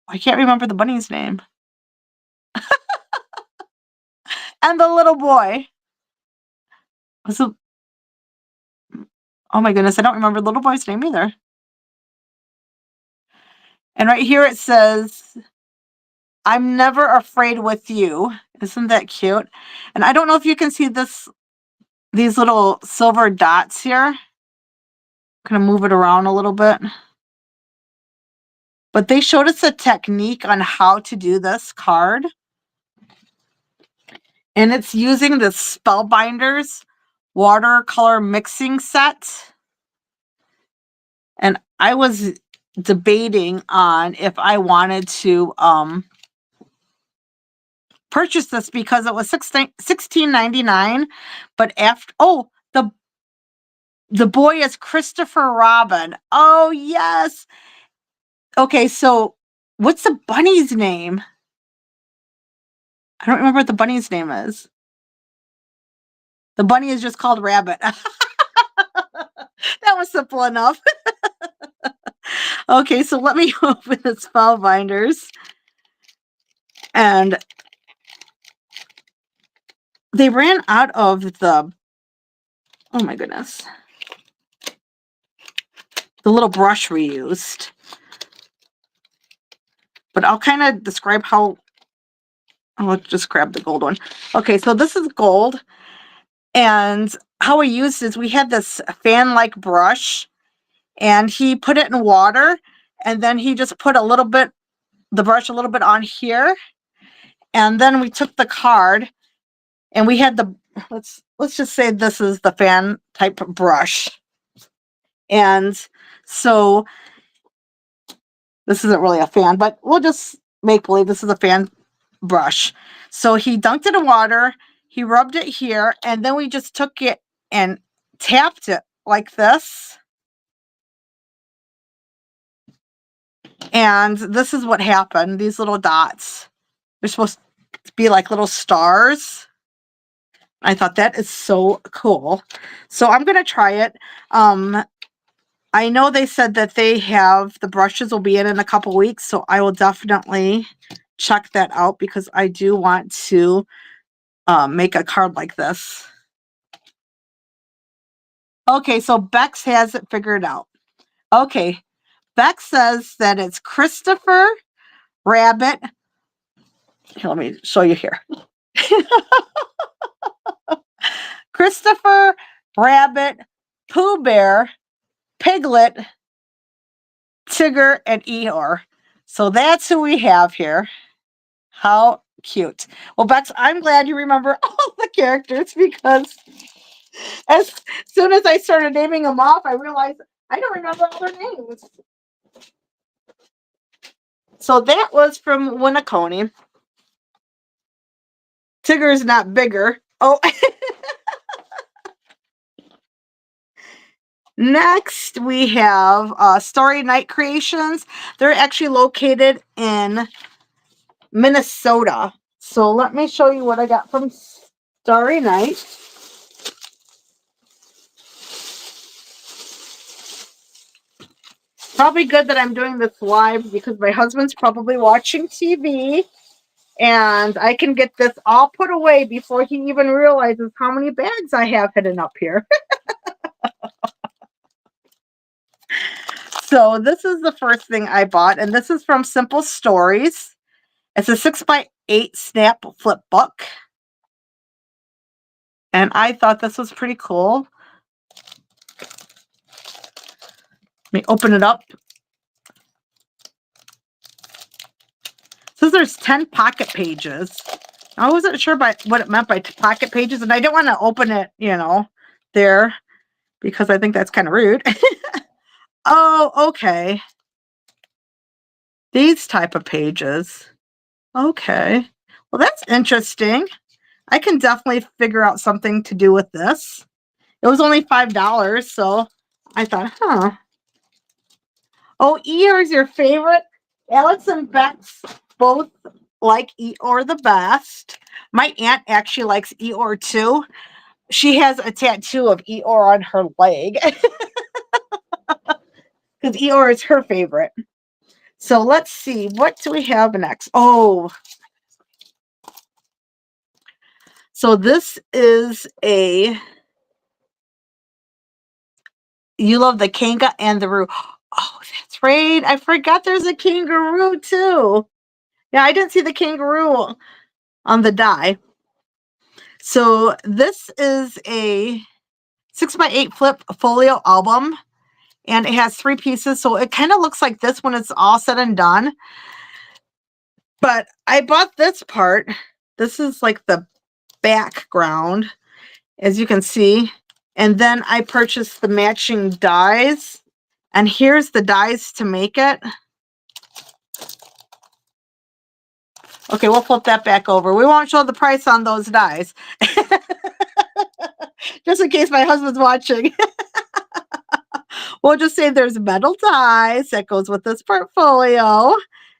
I can't remember the bunny's name. And the little boy. Oh my goodness, I don't remember the little boy's name either. And right here it says, I'm never afraid with you. Isn't that cute? And I don't know if you can see this these little silver dots here. Kind of move it around a little bit. But they showed us a technique on how to do this card. And it's using the Spellbinders watercolor mixing set. And I was debating on if I wanted to purchase this because it was $16.99. But after, oh, the boy is Christopher Robin. Oh, yes. Okay, so what's the bunny's name? I don't remember what the bunny's name is. The bunny is just called Rabbit. That was simple enough. Okay, so let me open the Spellbinders. And they ran out of the, oh my goodness, the little brush we used. But I'll kind of describe how, I'll just grab the gold one. Okay, so this is gold. And how we used is we had this fan-like brush, and he put it in water, and then he just put a little bit, the brush a little bit on here. And then we took the card, and we had the, let's just say this is the fan type brush. And so this isn't really a fan, but we'll just make believe this is a fan brush. So he dunked it in water, he rubbed it here, and then we just took it and tapped it like this. And this is what happened. These little dots, they're supposed to be like little stars. I thought that is so cool. So I'm going to try it. I know they said that they have, the brushes will be in a couple weeks, so I will definitely check that out because I do want to make a card like this. Okay, so Bex has it figured out. Okay, Bex says that it's Christopher Rabbit. Here, let me show you here. Christopher Rabbit, Pooh Bear, Piglet, Tigger, and Eeyore. So that's who we have here. How cute. Well, Bex, I'm glad you remember all the characters because as soon as I started naming them off, I realized I don't remember all their names. So that was from Winneconne. Tigger's not bigger. Oh. Next, we have Starry Night Creations. They're actually located in Minnesota. So let me show you what I got from Starry Night. Probably good that I'm doing this live because my husband's probably watching TV. And I can get this all put away before he even realizes how many bags I have hidden up here. So this is the first thing I bought, and this is from Simple Stories. It's a 6x8 snap flip book. And I thought this was pretty cool. Let me open it up. It says there's 10 pocket pages. I wasn't sure by what it meant by pocket pages, and I didn't want to open it, you know, there because I think that's kind of rude. Oh, okay. These type of pages. Okay. Well, that's interesting. I can definitely figure out something to do with this. It was only $5, so I thought, huh. Oh, Eeyore is your favorite? Alex and Bex both like Eeyore the best. My aunt actually likes Eeyore too. She has a tattoo of Eeyore on her leg. Because Eeyore is her favorite. So let's see. What do we have next? Oh. So this is a You Love the Kanga and the Roo. Oh, that's right. I forgot there's a kangaroo too. Yeah, I didn't see the kangaroo on the die. So this is a 6x8 flip folio album, and it has 3 pieces. So it kind of looks like this when it's all said and done. But I bought this part. This is like the background, as you can see. And then I purchased the matching dies. And here's the dies to make it. Okay, we'll flip that back over. We won't show the price on those dies. Just in case my husband's watching. We'll just say there's metal dies that goes with this portfolio.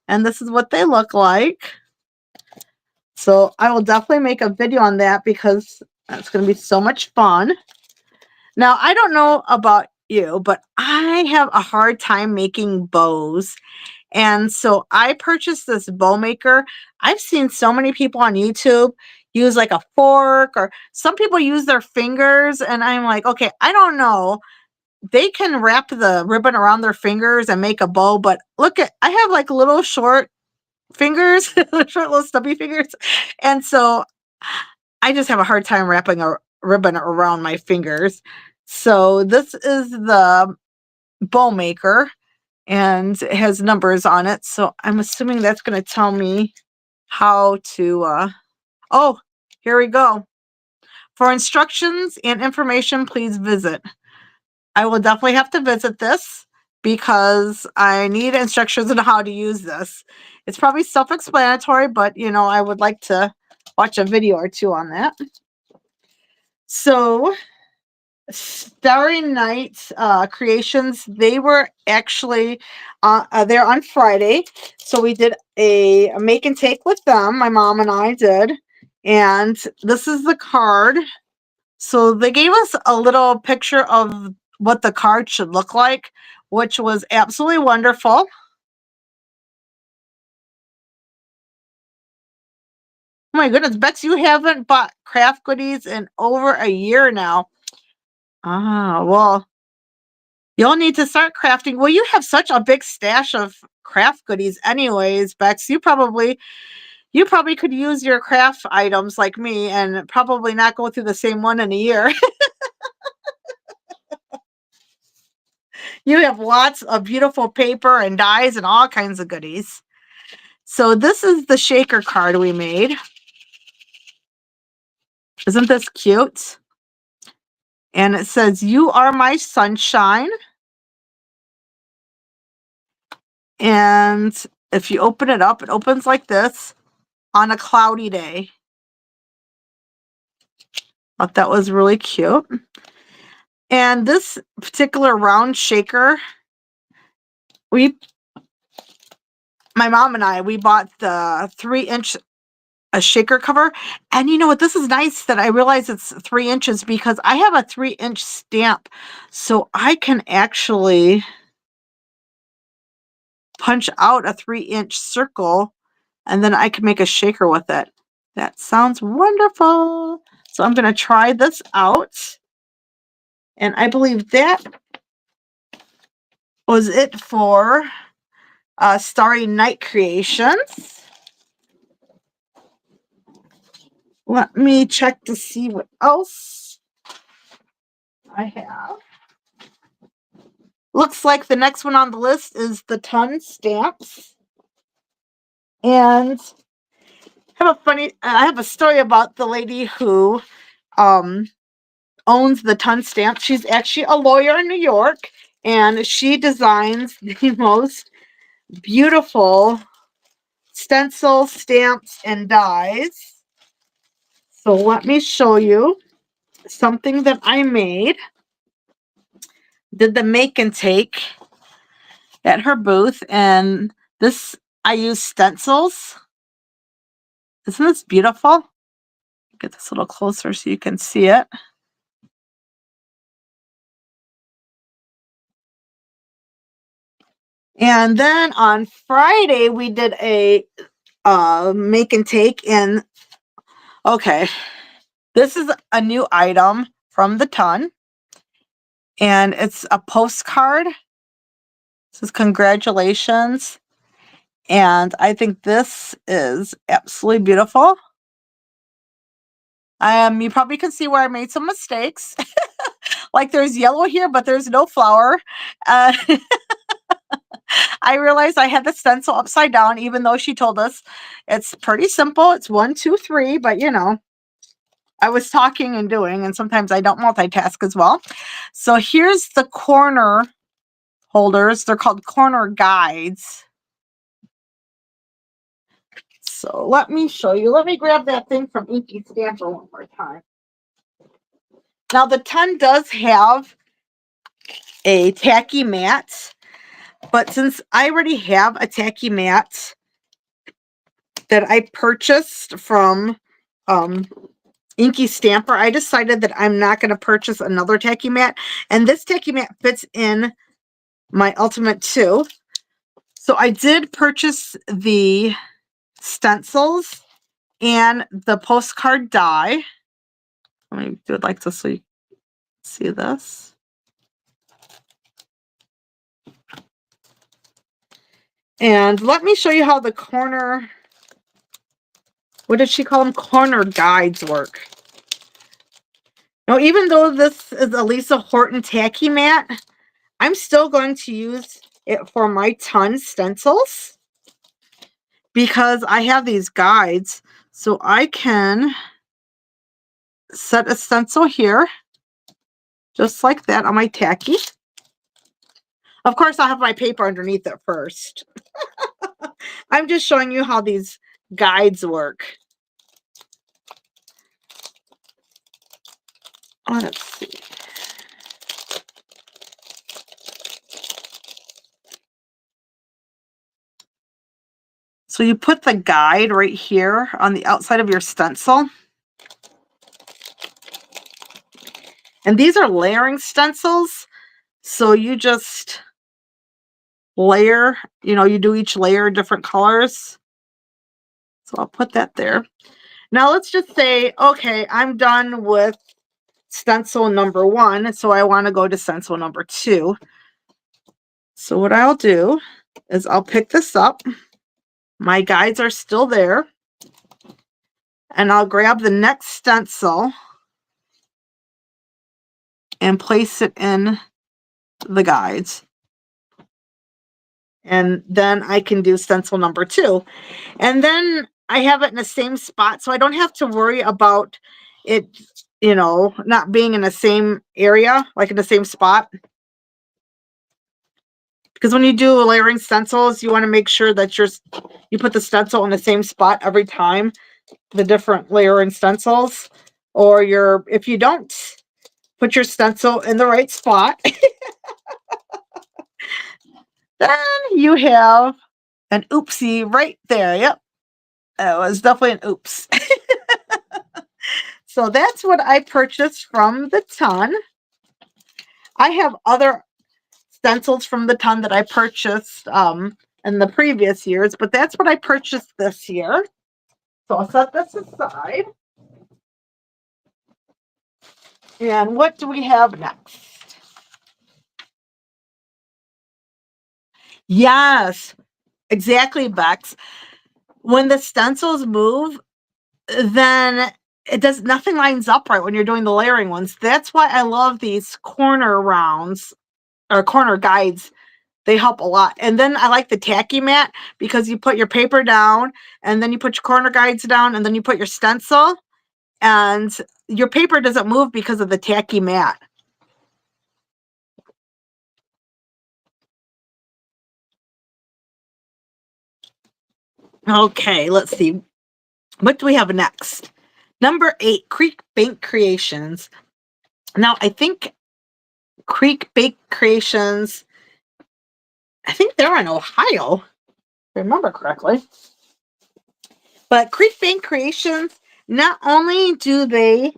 And this is what they look like. So I will definitely make a video on that because that's going to be so much fun. Now, I don't know about you, but I have a hard time making bows. And so I purchased this bow maker. I've seen so many people on YouTube use like a fork, or some people use their fingers. And I'm like, okay, I don't know. They can wrap the ribbon around their fingers and make a bow. But look at, I have like little short fingers, short little stubby fingers. And so I just have a hard time wrapping a ribbon around my fingers. So this is the bow maker, and it has numbers on it. So I'm assuming that's going to tell me how to, oh, here we go. For instructions and information, please visit. I will definitely have to visit this because I need instructions on how to use this. It's probably self-explanatory, but you know, I would like to watch a video or two on that. So Starry Night Creations, they were actually there on Friday. So we did a make and take with them. My mom and I did. And this is the card. So they gave us a little picture of what the card should look like, which was absolutely wonderful. Oh my goodness, Bex, you haven't bought craft goodies in over a year now. Ah, well, you'll need to start crafting. Well, you have such a big stash of craft goodies anyways, Bex. You probably could use your craft items like me and probably not go through the same one in a year. You have lots of beautiful paper and dies and all kinds of goodies. So this is the shaker card we made. Isn't this cute? And it says, "You are my sunshine." And if you open it up, it opens like this on a cloudy day. Thought that was really cute. And this particular round shaker, my mom and I, we bought the 3-inch shaker cover. And you know what? This is nice that I realize it's 3 inches because I have a 3-inch stamp. So I can actually punch out a 3-inch circle and then I can make a shaker with it. That sounds wonderful. So I'm going to try this out. And I believe that was it for Starry Night Creations. Let me check to see what else I have. Looks like the next one on the list is the ton stamps. And I have a story about the lady who owns the ton stamp. She's actually a lawyer in New York, and she designs the most beautiful stencils, stamps, and dies. So let me show you something that I made. Did the make and take at her booth, and this, I use stencils. Isn't this beautiful? Get this a little closer so you can see it. And then on Friday, we did a make and take. And okay, this is a new item from the ton. And it's a postcard. It says congratulations. And I think this is absolutely beautiful. You probably can see where I made some mistakes. Like there's yellow here, but there's no flower. Uh, I realized I had the stencil upside down, even though she told us it's pretty simple. It's 1, 2, 3, but you know, I was talking and doing, and sometimes I don't multitask as well. So here's the corner holders. They're called corner guides. So let me show you. Let me grab that thing from Inky Stamper one more time. Now the ton does have a tacky mat, but since I already have a tacky mat that I purchased from Inky Stamper, I decided that I'm not going to purchase another tacky mat, and this tacky mat fits in my Ultimate 2. So I did purchase the stencils and the postcard die. Let me do it like this so you can see this. And let me show you how the corner, what did she call them? Corner guides work. Now, even though this is a Lisa Horton tacky mat, I'm still going to use it for my ton stencils because I have these guides. So I can set a stencil here, just like that on my tacky. Of course, I'll have my paper underneath it first. I'm just showing you how these guides work. Oh, let's see. So you put the guide right here on the outside of your stencil. And these are layering stencils. So you just layer, you know, you do each layer different colors. So I'll put that there. Now let's just say, okay, I'm done with stencil number 1. So I want to go to stencil number 2. So what I'll do is I'll pick this up. My guides are still there. And I'll grab the next stencil and place it in the guides. And then I can do stencil number 2. And then I have it in the same spot, so I don't have to worry about it, you know, not being in the same area, like in the same spot. Because when you do layering stencils, you want to make sure that you put the stencil in the same spot every time, the different layering stencils. Or if you don't put your stencil in the right spot, then you have an oopsie right there. Yep. It was definitely an oops. So that's what I purchased from the ton. I have other stencils from the ton that I purchased in the previous years, but that's what I purchased this year. So I'll set this aside. And what do we have next? Yes, exactly, Bex. When the stencils move, then nothing lines up right when you're doing the layering ones. That's why I love these corner rounds or corner guides. They help a lot. And then I like the tacky mat because you put your paper down and then you put your corner guides down and then you put your stencil and your paper doesn't move because of the tacky mat. Okay, let's see. What do we have next? Number 8, Creek Bank Creations. Now, I think Creek Bank Creations, I think they're in Ohio, if I remember correctly. But Creek Bank Creations, not only do they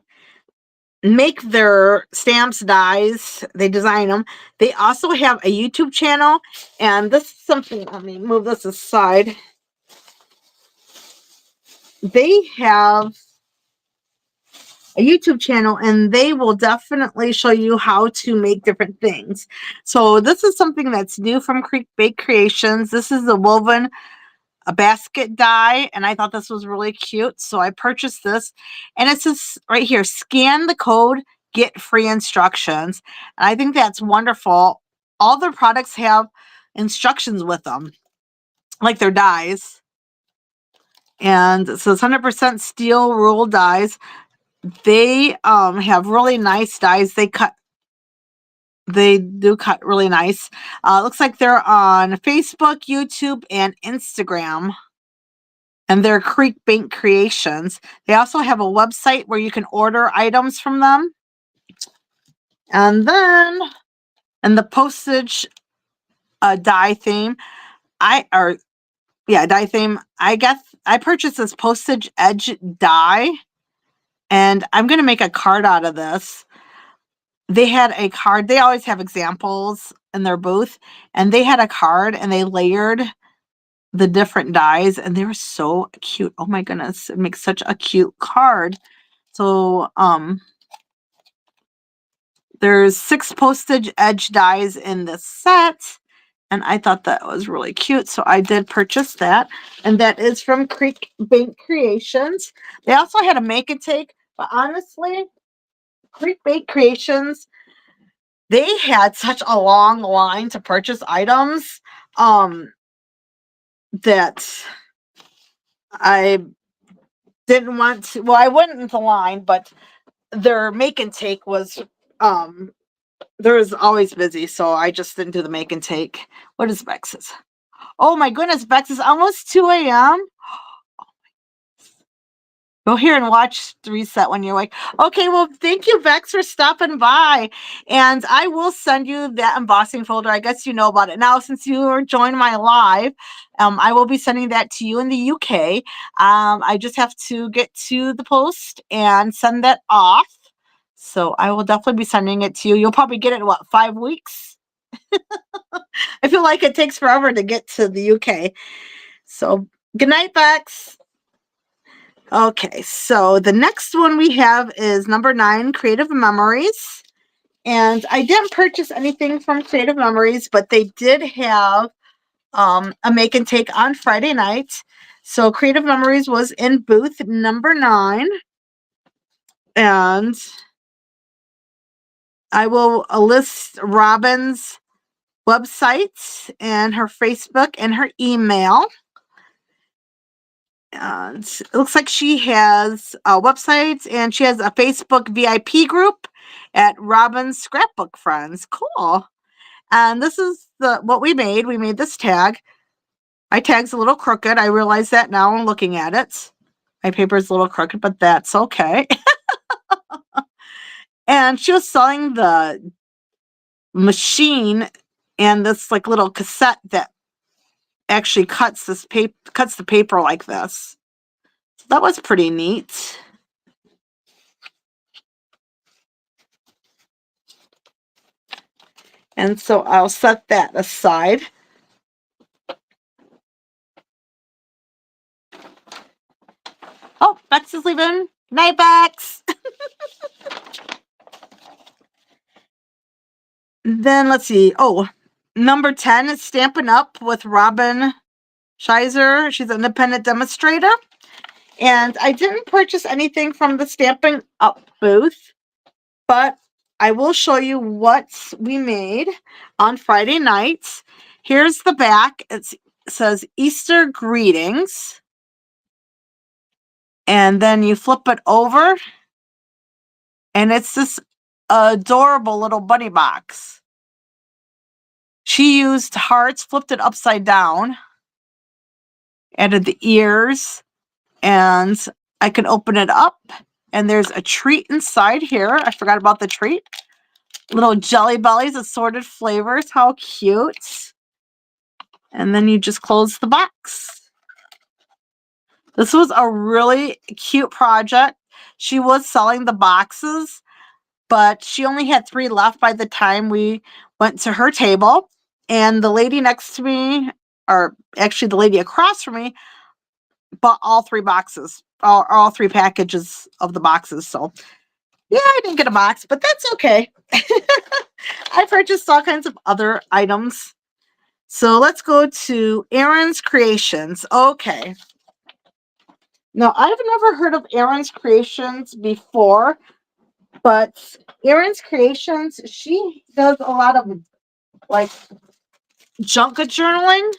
make their stamps, dies, they design them, they also have a YouTube channel. And this is something, let me move this aside. They have a YouTube channel and they will definitely show you how to make different things. So this is something that's new from Creek Bake Creations. This is the woven a basket die, and I thought this was really cute, so I purchased this. And it says right here, scan the code, get free instructions. And I think that's wonderful. All their products have instructions with them, like their dies. And it says 100% steel rule dies. They have really nice dies. They do cut really nice. Looks like they're on Facebook, YouTube, and Instagram. And they're Creek Bank Creations. They also have a website where you can order items from them. And then, and the postage die theme, die theme, I guess I purchased this postage edge die, and I'm going to make a card out of this. They had a card. They always have examples in their booth, and they had a card, and they layered the different dies, and they were so cute. Oh my goodness, it makes such a cute card. So there's 6 postage edge dies in this set, and I thought that was really cute, so I did purchase that. And that is from Creek Bank Creations. They also had a make and take, but honestly, Creek Bank Creations, they had such a long line to purchase items that I didn't want to. Well, I went into line, but their make and take was there was always busy, so I just didn't do the make and take. What is Bex's? Oh my goodness, Bex, is almost 2 a.m. Go here and watch the reset when you're like, okay, well, thank you, Bex, for stopping by. And I will send you that embossing folder. I guess you know about it now since you are joining my live. I will be sending that to you in the UK. I just have to get to the post and send that off. So I will definitely be sending it to you. You'll probably get it in, what, 5 weeks? I feel like it takes forever to get to the UK. So good night, Bex. Okay, so the next one we have is number 9, Creative Memories. And I didn't purchase anything from Creative Memories, but they did have a make and take on Friday night. So Creative Memories was in booth number 9. And I will list Robin's website and her Facebook and her email. And it looks like she has websites, and she has a Facebook VIP group at Robin's Scrapbook Friends. Cool. And this is what we made. We made this tag. My tag's a little crooked. I realize that now I'm looking at it. My paper's a little crooked, but that's okay. And she was selling the machine and this like little cassette that actually cuts the paper like this. So that was pretty neat. And so I'll set that aside. Oh, Bex is leaving. Night, Bex. Then let's see. Oh, number 10 is Stampin' Up with Robin Scheiser. She's an independent demonstrator. And I didn't purchase anything from the Stampin' Up booth, but I will show you what we made on Friday nights. Here's the back. It says Easter Greetings. And then you flip it over, and it's this adorable little bunny box. She used hearts, flipped it upside down, added the ears, and I can open it up, and there's a treat inside here. I forgot about the treat. Little Jelly Bellies, assorted flavors. How cute. And then you just close the box. This was a really cute project. She was selling the boxes, but she only had 3 left by the time we went to her table. And the lady next to me, or actually the lady across from me, bought all 3 boxes, all 3 packages of the boxes. So yeah, I didn't get a box, but that's okay. I purchased all kinds of other items. So let's go to Erin's Creations. Okay. Now, I've never heard of Erin's Creations before, but Erin's Creations, she does a lot of like junk journaling.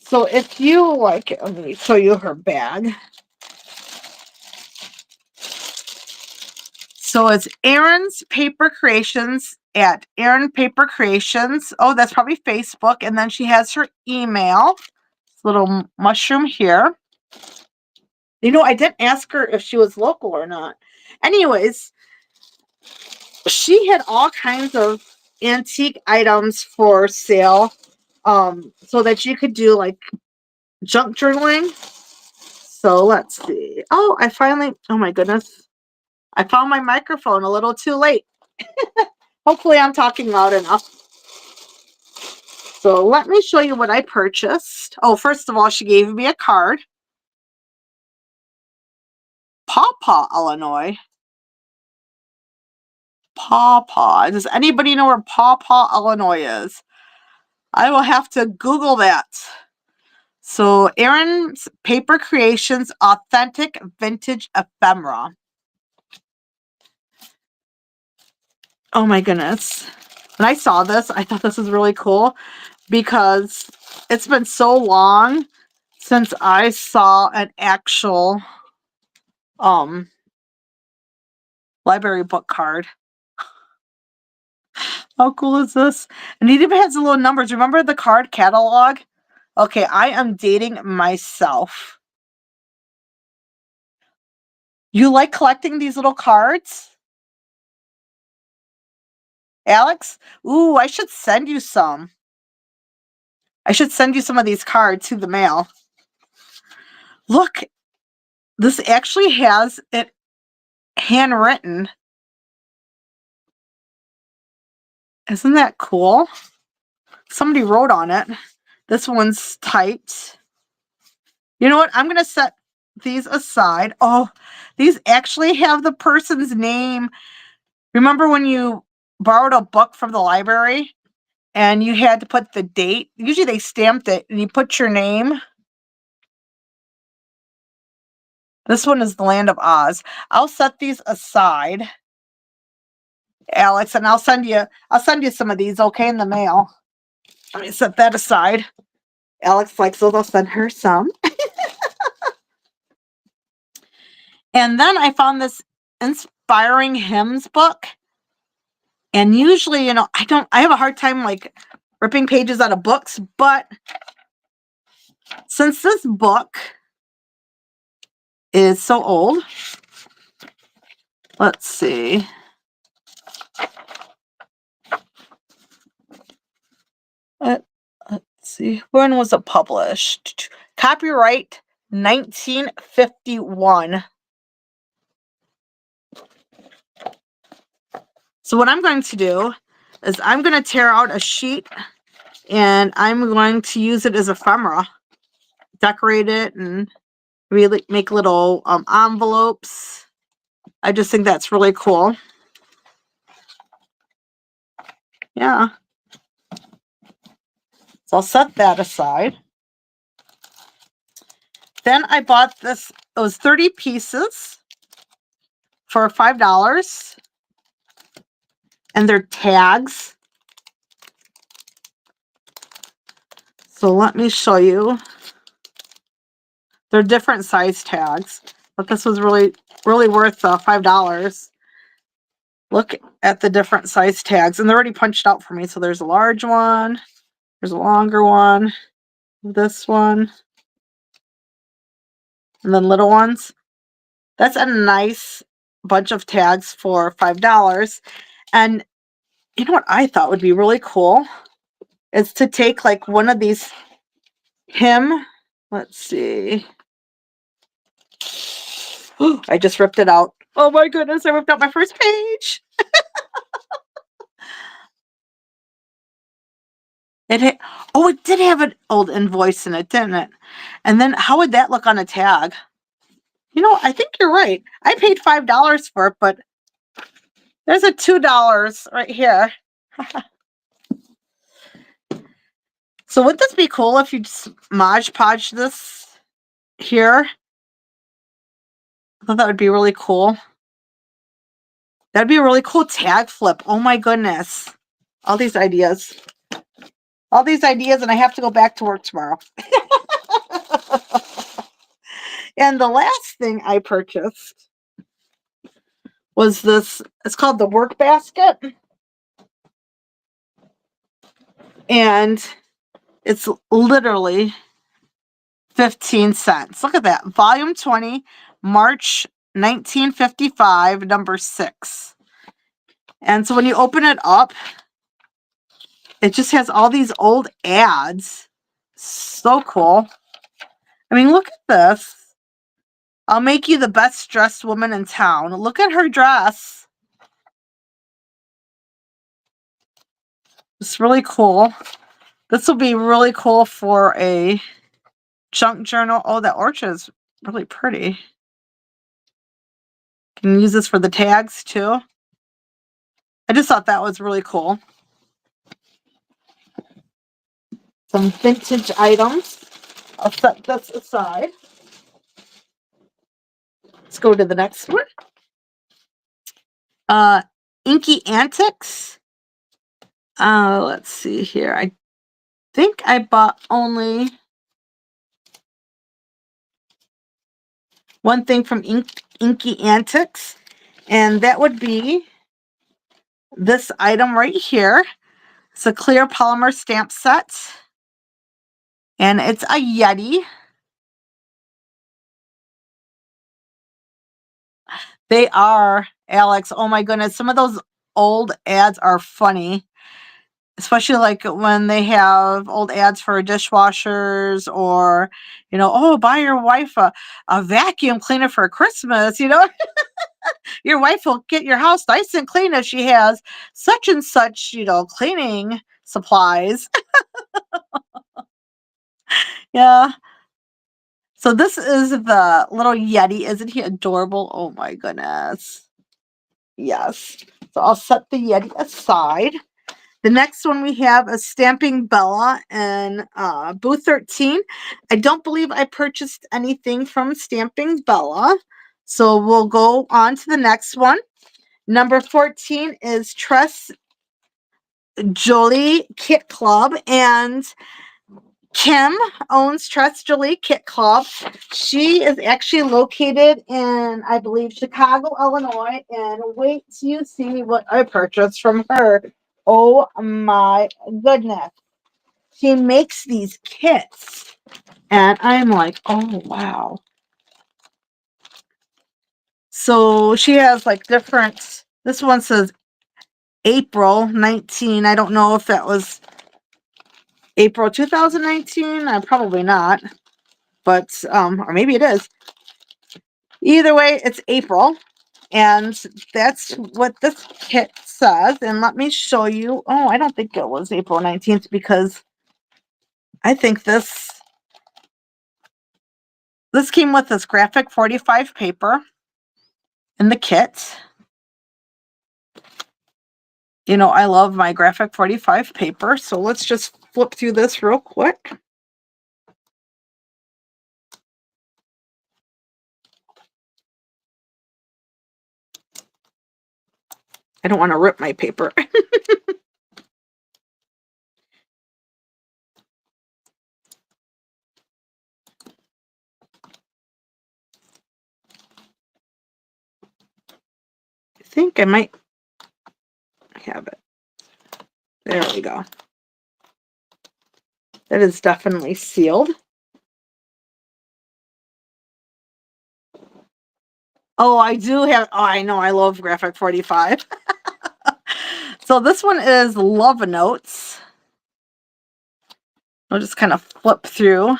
So if you like it, let me show you her bag. So it's Erin's Paper Creations at Erin Paper Creations. Oh, that's probably Facebook. And then she has her email. This little mushroom here. You know, I didn't ask her if she was local or not. Anyways, she had all kinds of antique items for sale, so that you could do like junk journaling. So let's see. Oh, oh my goodness. I found my microphone a little too late. Hopefully I'm talking loud enough. So let me show you what I purchased. Oh, first of all, she gave me a card. Paw, Illinois. Paw. Does anybody know where Paw, Illinois is? I will have to Google that. So Erin's Paper Creations Authentic Vintage Ephemera. Oh my goodness. When I saw this, I thought this was really cool because it's been so long since I saw an actual library book card. How cool is this? And it even has the little numbers. Remember the card catalog? Okay, I am dating myself. You like collecting these little cards? Alex? Ooh, I should send you some. I should send you some of these cards to the mail. Look, this actually has it handwritten. Isn't that cool? Somebody wrote on it. This one's typed. You know what? I'm going to set these aside. Oh, these actually have the person's name. Remember when you borrowed a book from the library and you had to put the date? Usually they stamped it and you put your name. This one is The Land of Oz. I'll set these aside, Alex, and I'll send you some of these, okay, in the mail. Let me set that aside. Alex likes those. I'll send her some. And then I found this Inspiring Hymns book. And usually, you know, I have a hard time like ripping pages out of books, but since this book is so old, let's see. Let's see. When was it published? Copyright 1951. So what I'm going to do is I'm going to tear out a sheet and I'm going to use it as ephemera. Decorate it and really make little envelopes. I just think that's really cool. Yeah. So I'll set that aside. Then I bought this. It was 30 pieces for $5. And they're tags. So let me show you. They're different size tags. But this was really worth $5. Look at the different size tags. And they're already punched out for me. So there's a large one. There's a longer one. This one. And then little ones. That's a nice bunch of tags for $5. And you know what I thought would be really cool is to take like one of these let's see. I just ripped it out. Oh my goodness, I ripped out my first page. It did have an old invoice in it, didn't it? And then how would that look on a tag? You know, I think you're right. I paid $5 for it, but there's a $2 right here. So wouldn't this be cool if you just Mod Podge this here? I thought that would be really cool. That'd be a really cool tag flip. Oh my goodness. All these ideas. All these ideas, and I have to go back to work tomorrow. And the last thing I purchased was this. It's called the Work Basket. And it's literally 15 cents. Look at that. Volume 20, March 1955, number 6. And so when you open it up, it just has all these old ads. So cool. I mean, look at this. I'll make you the best dressed woman in town. Look at her dress. It's really cool. This will be really cool for a junk journal. Oh, that orchid is really pretty. Can use this for the tags too. I just thought that was really cool. Some vintage items. I'll set this aside. Let's go to the next one. Inky Antics. Let's see here. I think I bought only one thing from Inky Antics, and that would be this item right here. It's a clear polymer stamp set, and it's a Yeti. They are, Alex. Oh my goodness. Some of those old ads are funny, especially like when they have old ads for dishwashers or, you know, oh, buy your wife a vacuum cleaner for Christmas, you know. Your wife will get your house nice and clean if she has such and such, you know, cleaning supplies. Yeah. So this is the little Yeti. Isn't he adorable? Oh my goodness. Yes. So I'll set the Yeti aside. The next one we have is Stamping Bella in booth 13. I don't believe I purchased anything from Stamping Bella. So we'll go on to the next one. Number 14 is Tress Joli Kit Club, and Kim owns Tress Joli Kit Club. She is actually located in, I believe, Chicago, Illinois, and wait till you see what I purchased from her. Oh my goodness. She makes these kits, and I'm like, oh wow. So she has like different, this one says April 19. I don't know if that was April 2019. Probably not, but or maybe it is. Either way, it's April, and that's what this kit says. And let me show you. Oh, I don't think it was April 19th, because I think this came with this graphic 45 paper in the kit. You know, I love my graphic 45 paper, so let's just flip through this real quick. I don't want to rip my paper. I think I might have it. There we go. That is definitely sealed. Oh, I do have, oh, I know, I love graphic 45. So this one is Love Notes. I'll just kind of flip through.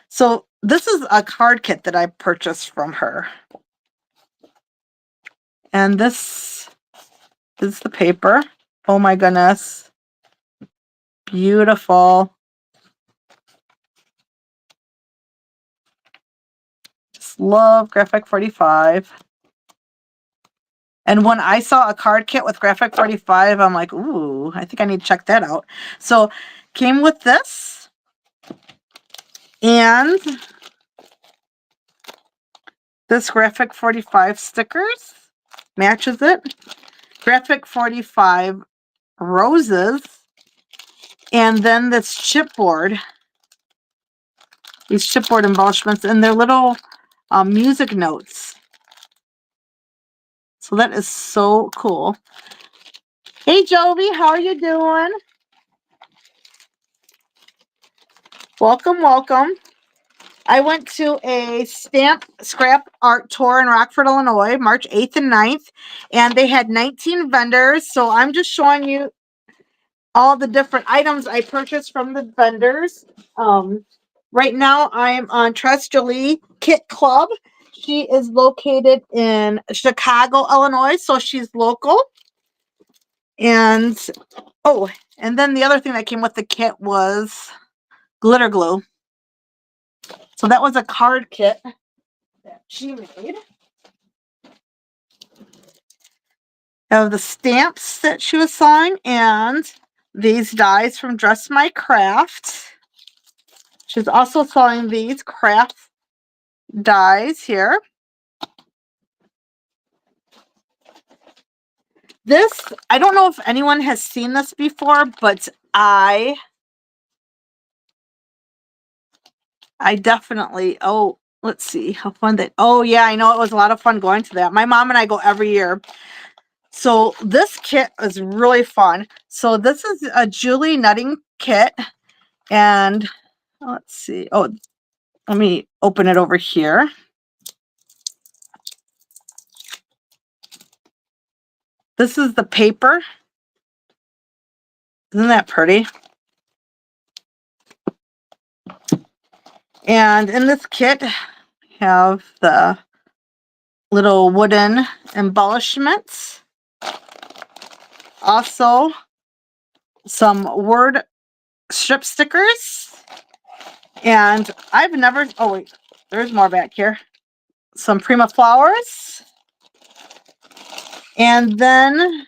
So this is a card kit that I purchased from her. And this is the paper. Oh my goodness. Beautiful. Just love graphic 45. And when I saw a card kit with Graphic 45, I'm like, ooh, I think I need to check that out. So came with this. And this Graphic 45 stickers matches it. Graphic 45 roses. And then this chipboard. These chipboard embellishments and their little music notes. So that is so cool. Hey, Jovi, how are you doing? Welcome, welcome. I went to a stamp scrap art tour in Rockford, Illinois, March 8th and 9th, and they had 19 vendors. So I'm just showing you all the different items I purchased from the vendors. Right now, I am on Joli Kit Club. She is located in Chicago, Illinois, so she's local. And, oh, and then the other thing that came with the kit was glitter glue. So that was a card kit that she made. Of the stamps that she was sewing and these dies from Dress My Craft. She's also sewing these craft dies here. This, I don't know if anyone has seen this before, but I definitely, oh, let's see how fun that, oh yeah, I know it was a lot of fun going to that. My mom and I go every year. So this kit is really fun. So this is a Joli nutting kit. And let's see. Oh, let me open it over here. This is the paper. Isn't that pretty? And in this kit, we have the little wooden embellishments. Also, some word strip stickers. And I've never, oh wait, there's more back here. Some Prima flowers. And then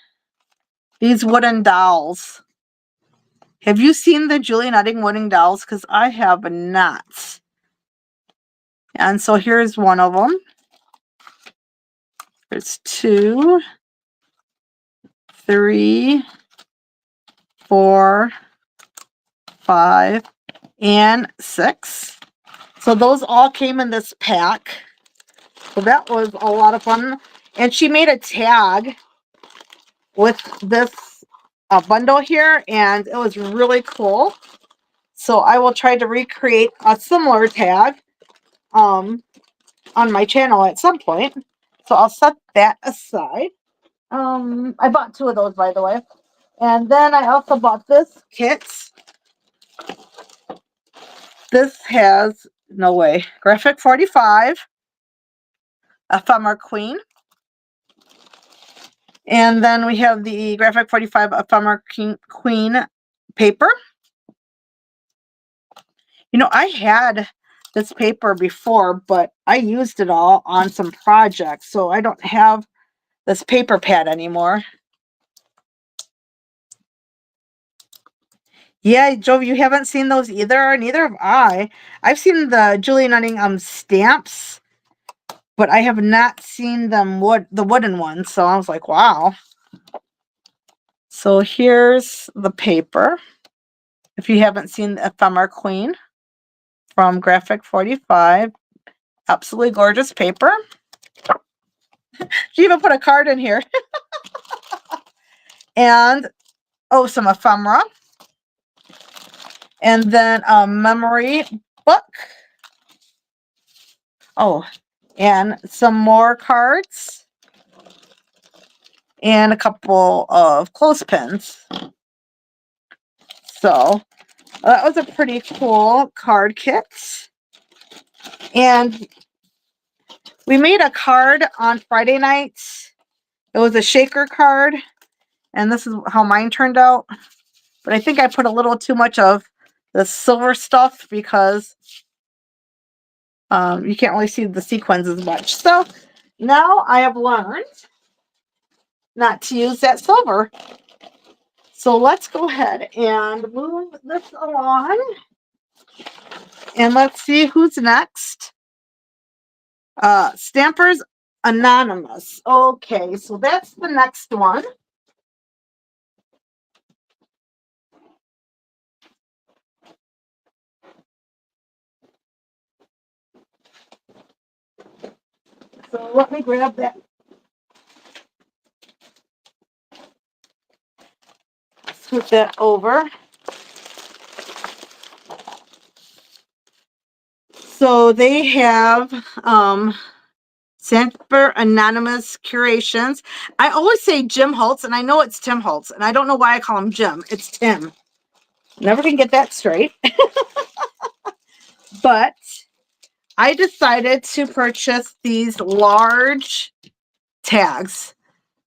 these wooden dolls. Have you seen the Joli Nutting wooden dolls? Because I have not. And so here's one of them. There's 2, 3, 4, 5, and 6. So those all came in this pack. So that was a lot of fun. And she made a tag with this bundle here, and it was really cool. So I will try to recreate a similar tag on my channel at some point. So I'll set that aside. I bought 2 of those, by the way. And then I also bought this kit. This has, no way, Graphic 45, Ephemera Queen. And then we have the Graphic 45 Ephemera Queen paper. You know, I had this paper before, but I used it all on some projects, so I don't have this paper pad anymore. Yeah, Jovi, you haven't seen those either? Neither have I. I've seen the Joli Nutting stamps, but I have not seen them the wooden ones, so I was like, wow. So here's the paper. If you haven't seen the Ephemera Queen from Graphic 45, absolutely gorgeous paper. She even put a card in here. And, oh, some ephemera. And then a memory book. Oh, and some more cards. And a couple of clothespins. So that was a pretty cool card kit. And we made a card on Friday night. It was a shaker card. And this is how mine turned out. But I think I put a little too much of the silver stuff because you can't really see the sequins as much. So now I have learned not to use that silver. So let's go ahead and move this along. And let's see who's next. Stampers Anonymous. Okay, so that's the next one. So let me grab that. Scoot that over. So they have Stamper Anonymous Curations. I always say Jim Holtz, and I know it's Tim Holtz, and I don't know why I call him Jim. It's Tim. Never can get that straight. But I decided to purchase these large tags.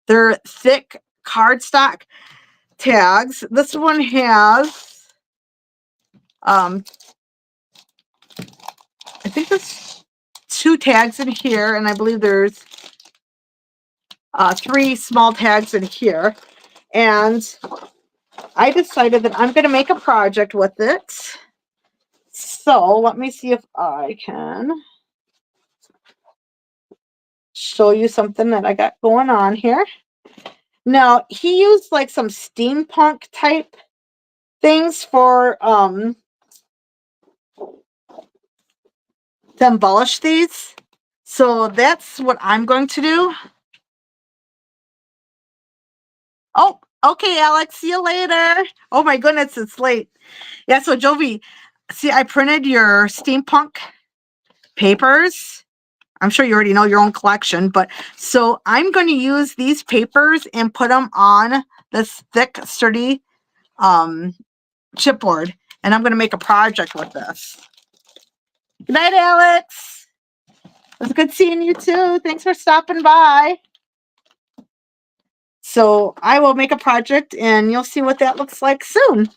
They're thick cardstock tags. This one has, I think there's 2 tags in here, and I believe there's 3 small tags in here. And I decided that I'm going to make a project with it. So let me see if I can show you something that I got going on here. Now, he used like some steampunk type things for to embellish these. So that's what I'm going to do. Oh, okay, Alex, see you later. Oh my goodness, it's late. Yeah, so Jovi, see, I printed your steampunk papers. I'm sure you already know your own collection, but so I'm going to use these papers and put them on this thick, sturdy chipboard, and I'm going to make a project with this. Good night, Alex. It was good seeing you too. Thanks for stopping by. So I will make a project, and you'll see what that looks like soon.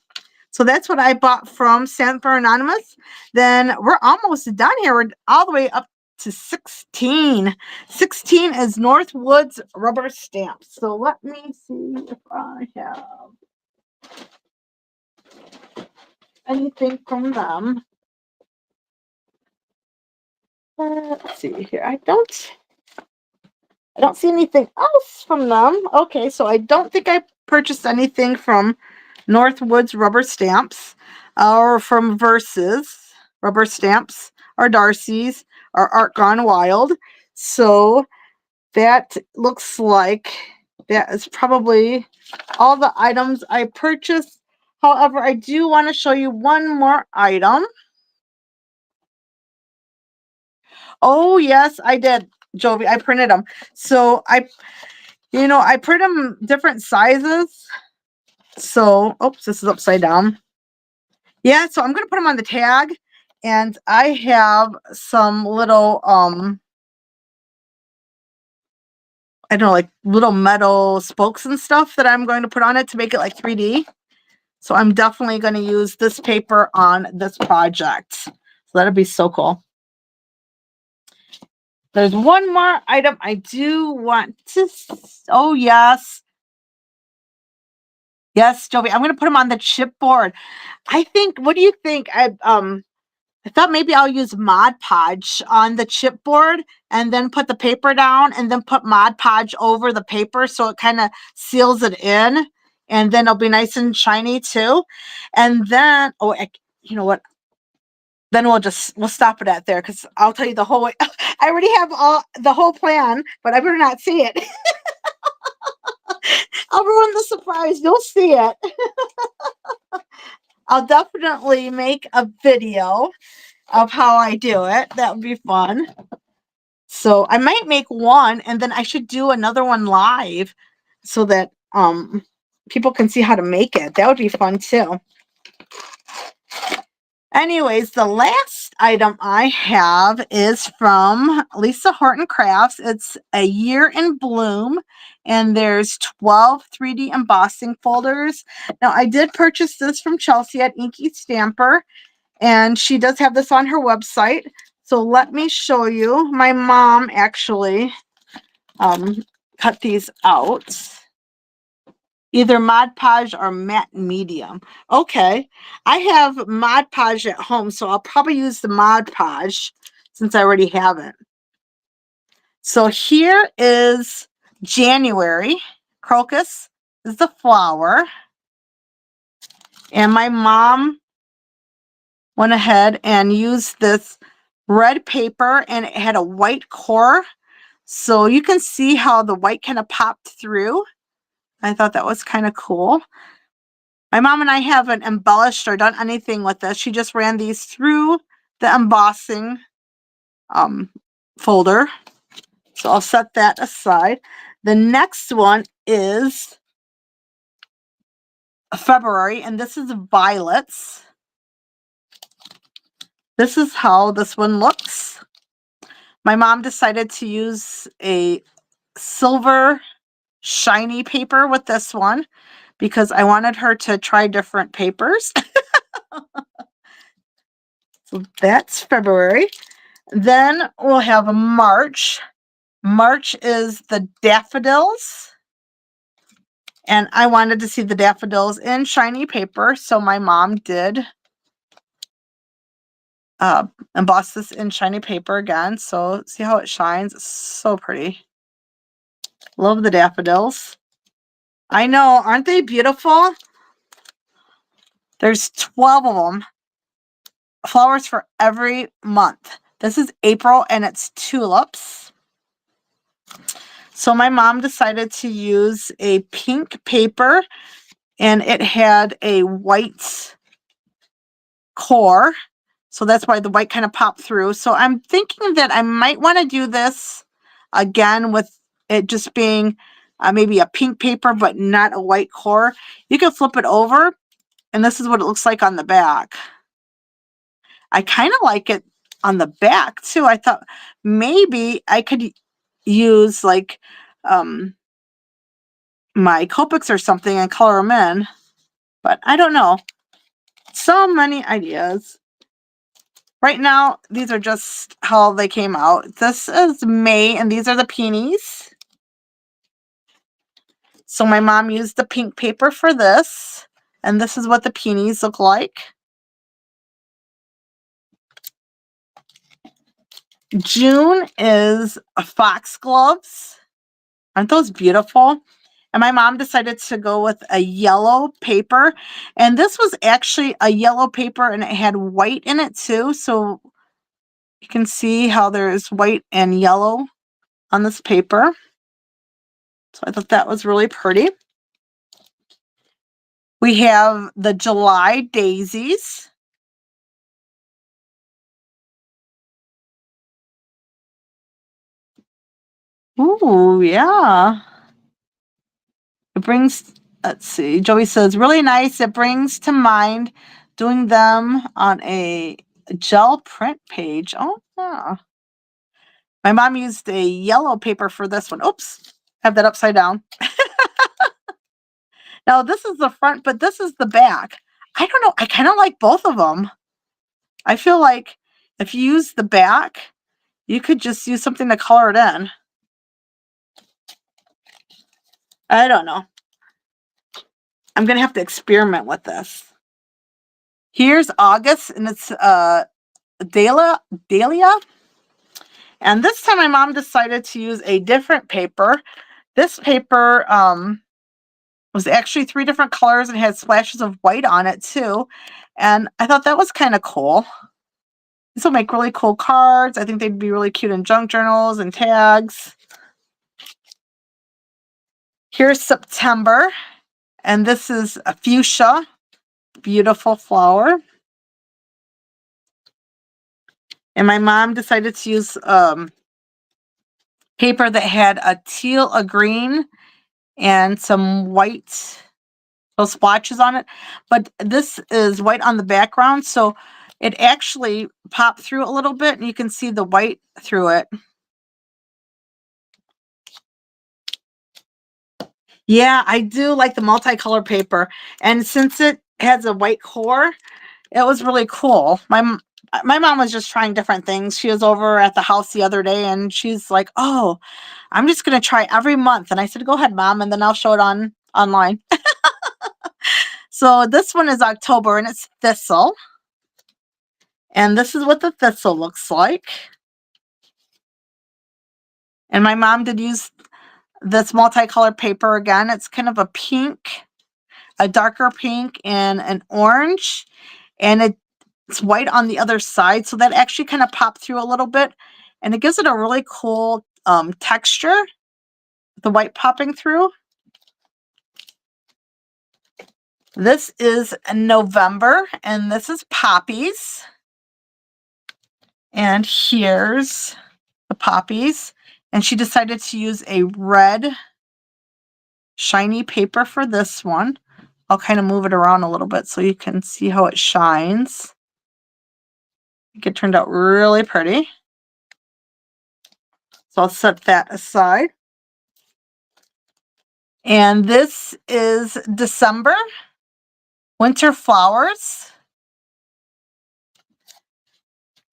So that's what I bought from Stamper Anonymous. Then we're almost done here. We're all the way up to 16. 16 is Northwoods rubber stamps. So let me see if I have anything from them. Let's see here. I don't see anything else from them. Okay, so I don't think I purchased anything from Northwoods rubber stamps or from Versus rubber stamps or Darcie's or Art Gone Wild. So that looks like that is probably all the items I purchased. However, I do want to show you one more item. Oh, yes, I did, Jovi. I printed them. So I printed them different sizes. So, oops, this is upside down. Yeah, so I'm going to put them on the tag. And I have some little, I don't know, like little metal spokes and stuff that I'm going to put on it to make it like 3D. So I'm definitely going to use this paper on this project. So that'll be so cool. There's one more item I do want to, oh yes. Yes, Jovi, I'm going to put them on the chipboard. I think, what do you think? I thought maybe I'll use Mod Podge on the chipboard and then put the paper down and then put Mod Podge over the paper so it kind of seals it in. And then it'll be nice and shiny too. And then, oh, you know what? Then we'll stop it at there because I'll tell you the whole way. I already have the whole plan, but I better not see it. I'll ruin the surprise. You'll see it. I'll definitely make a video of how I do it. That would be fun. So I might make one and then I should do another one live so that people can see how to make it. That would be fun too. Anyways, the last item I have is from Lisa Horton Crafts. It's A Year in Bloom, and there's 12 3D embossing folders. Now, I did purchase this from Chelsea at Inky Stamper, and she does have this on her website. So let me show you. My mom actually cut these out. Either Mod Podge or matte medium. Okay, I have Mod Podge at home, so I'll probably use the Mod Podge since I already have it. So here is January. Crocus is the flower. And my mom went ahead and used this red paper, and it had a white core. So you can see how the white kind of popped through. I thought that was kind of cool. My mom and I haven't embellished or done anything with this. She just ran these through the embossing folder. So I'll set that aside. The next one is February, and this is violets. This is how this one looks. My mom decided to use a silver shiny paper with this one because I wanted her to try different papers. So that's February. Then we'll have March. March is the daffodils. And I wanted to see the daffodils in shiny paper, so my mom did emboss this in shiny paper again. So see how it shines? It's so pretty. Love the daffodils. I know, aren't they beautiful? There's 12 of them. Flowers for every month. This is April, and it's tulips. So my mom decided to use a pink paper, and it had a white core. So that's why the white kind of popped through. So I'm thinking that I might want to do this again with it just being maybe a pink paper, but not a white core. You can flip it over, and this is what it looks like on the back. I kind of like it on the back too. I thought maybe I could use like my Copics or something and color them in, but I don't know. So many ideas. Right now, these are just how they came out. This is May, and these are the peonies. So my mom used the pink paper for this, and this is what the peonies look like. June is foxgloves. Aren't those beautiful? And my mom decided to go with a yellow paper. And this was actually a yellow paper, and it had white in it too. So you can see how there's white and yellow on this paper. So I thought that was really pretty. We have the July daisies. Ooh, yeah. It brings, let's see, Joey says, really nice. It brings to mind doing them on a gel print page. Oh, yeah. My mom used a yellow paper for this one. Oops, have that upside down. Now, this is the front, but this is the back. I don't know. I kind of like both of them. I feel like if you use the back, you could just use something to color it in. I don't know. I'm going to have to experiment with this. Here's August, and it's Dahlia. And this time my mom decided to use a different paper. This paper was actually 3 different colors and had splashes of white on it too. And I thought that was kind of cool. This will make really cool cards. I think they'd be really cute in junk journals and tags. Here's September. And this is a fuchsia. Beautiful flower. And my mom decided to use paper that had a teal, a green, and some white little splotches on it. But this is white on the background, so it actually popped through a little bit, and you can see the white through it. Yeah, I do like the multicolor paper. And since it has a white core, it was really cool. My My mom was just trying different things. She was over at the house the other day and she's like, oh, I'm just going to try every month. And I said, go ahead, Mom, and then I'll show it online. So this one is October and it's thistle. And this is what the thistle looks like. And my mom did use this multicolored paper again. It's kind of a pink, a darker pink, and an orange. And it's white on the other side. So that actually kind of popped through a little bit. And it gives it a really cool texture, the white popping through. This is November, and this is poppies. And here's the poppies. And she decided to use a red shiny paper for this one. I'll kind of move it around a little bit so you can see how it shines. It turned out really pretty. So I'll set that aside. And this is December, winter flowers.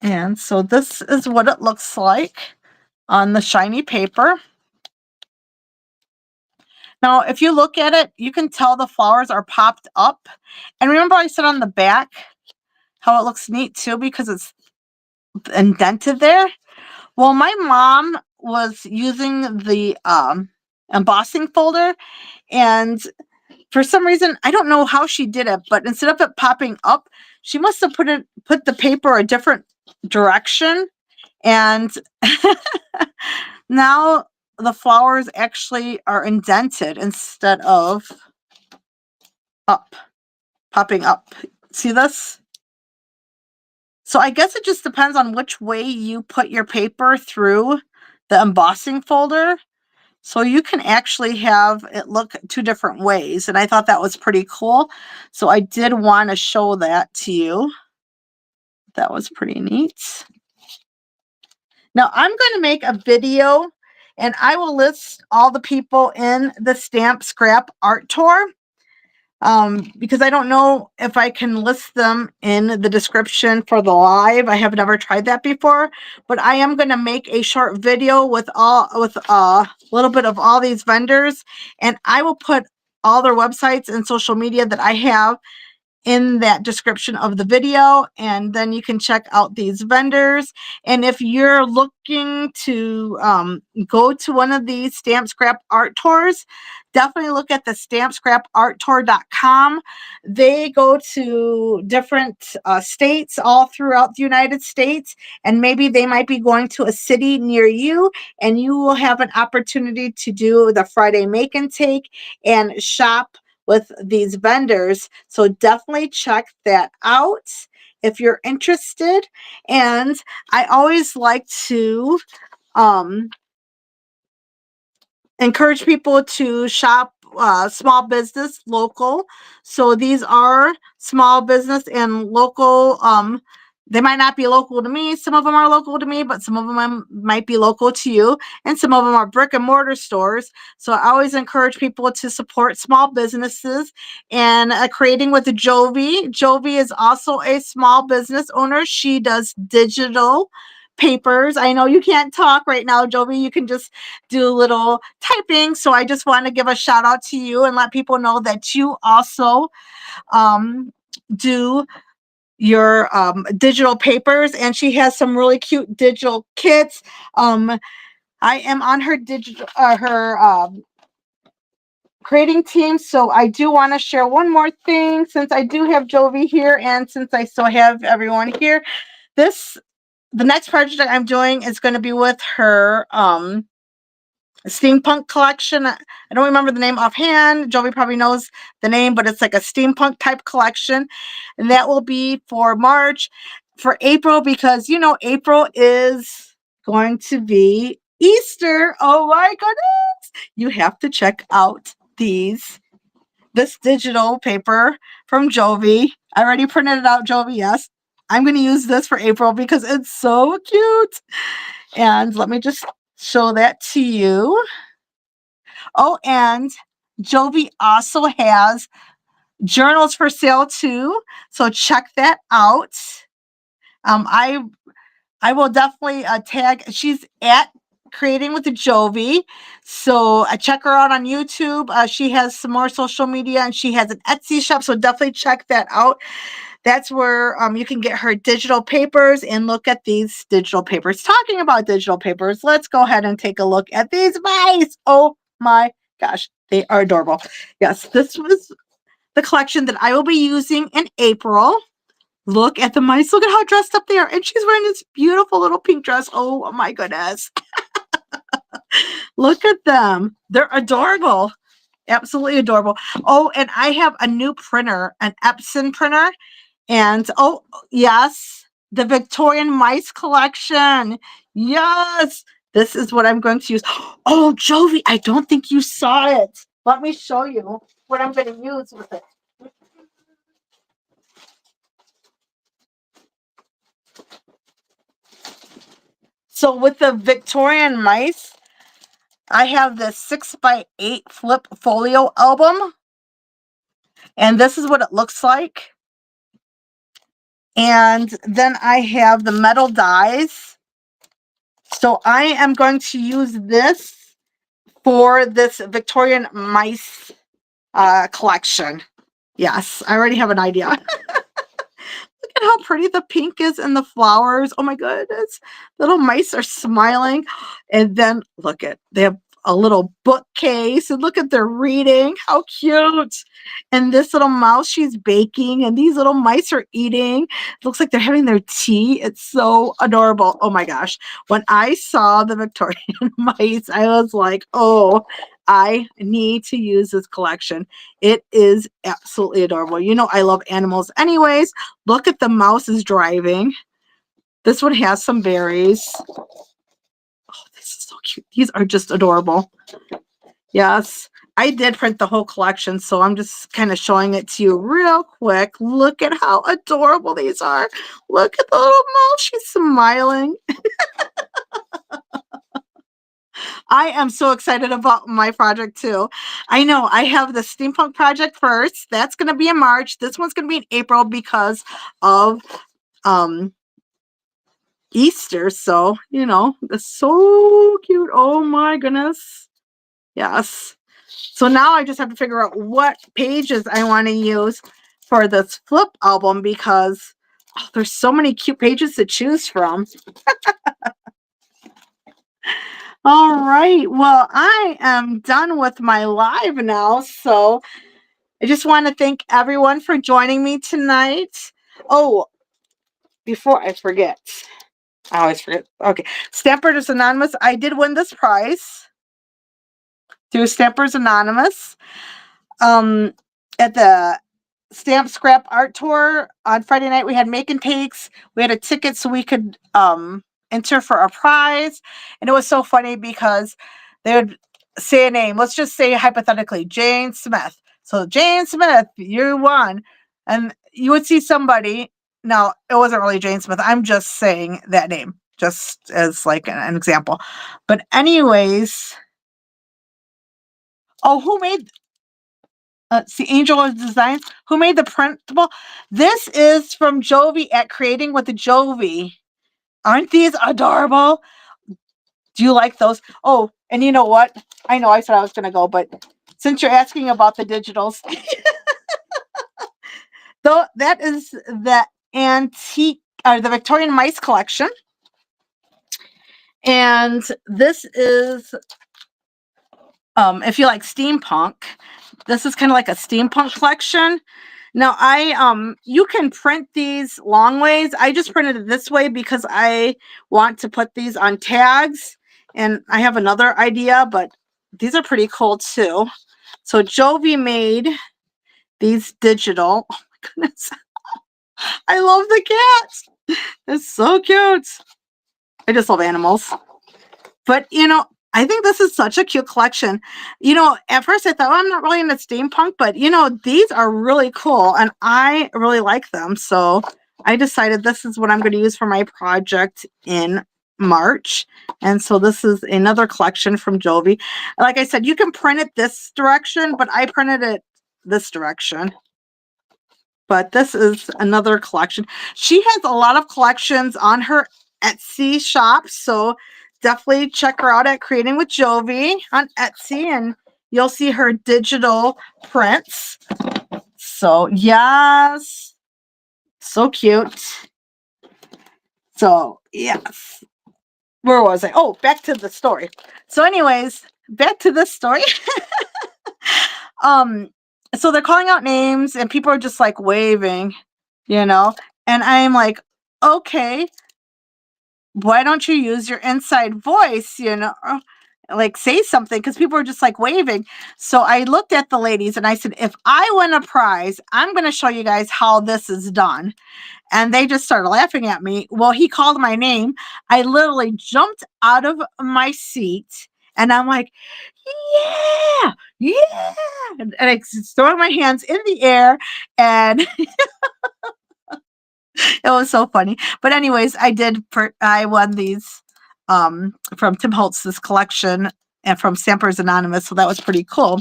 And so this is what it looks like on the shiny paper. Now, if you look at it, you can tell the flowers are popped up. And remember I said on the back how it looks neat too because it's indented there? Well, my mom was using the embossing folder, and for some reason, I don't know how she did it, but instead of it popping up, she must have put the paper a different direction, and now the flowers actually are indented instead of popping up. See this? So I guess it just depends on which way you put your paper through the embossing folder. So you can actually have it look two different ways. And I thought that was pretty cool. So I did want to show that to you. That was pretty neat. Now I'm going to make a video and I will list all the people in the Stamp Scrap Art Tour. Because I don't know if I can list them in the description for the live. I have never tried that before, but I am going to make a short video with a little bit of all these vendors, and I will put all their websites and social media that I have in that description of the video, and then you can check out these vendors. And if you're looking to go to one of these Stamp Scrap Art Tours, definitely look at the stampscraparttour.com. They go to different states all throughout the United States, and maybe they might be going to a city near you, and you will have an opportunity to do the Friday make and take and shop with these vendors. So definitely check that out if you're interested. And I always like to encourage people to shop small business local. So these are small business and local. They might not be local to me. Some of them are local to me, but some of them might be local to you. And some of them are brick and mortar stores. So I always encourage people to support small businesses. And creating with Jovi. Jovi is also a small business owner. She does digital papers. I know you can't talk right now, Jovi. You can just do a little typing. So I just want to give a shout out to you and let people know that you also do your digital papers, and she has some really cute digital kits. I am on her digital creating team, so I do want to share one more thing since I do have Jovi here and since I still have everyone here. The next project I'm doing is going to be with her steampunk collection. I don't remember the name offhand. Jovi probably knows the name, but it's like a steampunk type collection. And that will be for March. For April, because, you know, April is going to be Easter. Oh my goodness. You have to check out this digital paper from Jovi. I already printed it out, Jovi, yes. I'm going to use this for April because it's so cute. And let me just show that to you. Oh, and Jovi also has journals for sale too. So check that out. I will definitely tag. She's at Creating with the Jovi. So check her out on YouTube. She has some more social media and she has an Etsy shop. So definitely check that out. That's where you can get her digital papers and look at these digital papers. Talking about digital papers, let's go ahead and take a look at these mice. Oh my gosh, they are adorable. Yes, this was the collection that I will be using in April. Look at the mice. Look at how dressed up they are. And she's wearing this beautiful little pink dress. Oh my goodness. Look at them. They're adorable. Absolutely adorable. Oh, and I have a new printer, an Epson printer. And oh, yes, the Victorian Mice collection. Yes, this is what I'm going to use. Oh, Jovi, I don't think you saw it. Let me show you what I'm going to use with it. So with the Victorian Mice, I have this 6x8 flip folio album. And this is what it looks like. And then I have the metal dies. So I am going to use this for this Victorian Mice collection. Yes, I already have an idea. Look at how pretty the pink is and the flowers. Oh my goodness. Little mice are smiling. And then look at, they have a little bookcase and look at their reading. How cute. And this little mouse, she's baking and these little mice are eating. It looks like they're having their tea. It's so adorable. Oh my gosh. When I saw the Victorian mice, I was like, oh, I need to use this collection. It is absolutely adorable. You know, I love animals anyways. Look at the mouse is driving. This one has some berries. Oh, this is so cute. These are just adorable. Yes, I did print the whole collection, so I'm just kind of showing it to you real quick. Look at how adorable these are. Look at the little mouse. She's smiling. I am so excited about my project too. I know I have the steampunk project first. That's going to be in March. This one's going to be in April because of Easter. So, you know, it's so cute. Oh my goodness. Yes. So now I just have to figure out what pages I want to use for this flip album because there's so many cute pages to choose from. All right. Well, I am done with my live now. So I just want to thank everyone for joining me tonight. Oh, before I forget, I always forget. Okay. Stampers Anonymous. I did win this prize through Stampers Anonymous. At the Stamp Scrap Art Tour on Friday night, we had make and takes. We had a ticket so we could enter for a prize. And it was so funny because they would say a name. Let's just say hypothetically, Jane Smith. So Jane Smith, you won. And you would see somebody. Now, it wasn't really Jane Smith. I'm just saying that name just as like an example. But anyways, oh, who made see, Angel Designs. Who made the printable? This is from Jovi at Creating with the Jovi. Aren't these adorable? Do you like those? Oh, and you know what? I know I said I was going to go, but since you're asking about the digitals, though, that is the antique or the Victorian Mice collection. And this is, if you like steampunk, this is kind of like a steampunk collection. Now you can print these long ways. I just printed it this way because I want to put these on tags and I have another idea, but these are pretty cool too. So Jovi made these digital. Oh my goodness. I love the cat. It's so cute. I just love animals. But you know, I think this is such a cute collection. You know, at first I thought, oh, I'm not really into steampunk, but you know, these are really cool and I really like them. So I decided this is what I'm going to use for my project in March. And so this is another collection from Jovi. Like I said, you can print it this direction, but I printed it this direction. But this is another collection. She has a lot of collections on her Etsy shop, so definitely check her out at Creating with Jovi on Etsy, and you'll see her digital prints. So yes, so cute. So yes, where was I? Oh, back to the story. So anyways, back to this story. So they're calling out names and people are just like waving, you know, and I'm like, okay, why don't you use your inside voice, you know, like say something, because people are just like waving. So I looked at the ladies and I said, if I win a prize, I'm going to show you guys how this is done. And they just started laughing at me. Well, he called my name. I literally jumped out of my seat and I'm like, yeah, yeah. And I throwing my hands in the air, and it was so funny. But anyways, I won these from Tim Holtz's collection and from Stampers Anonymous. So that was pretty cool.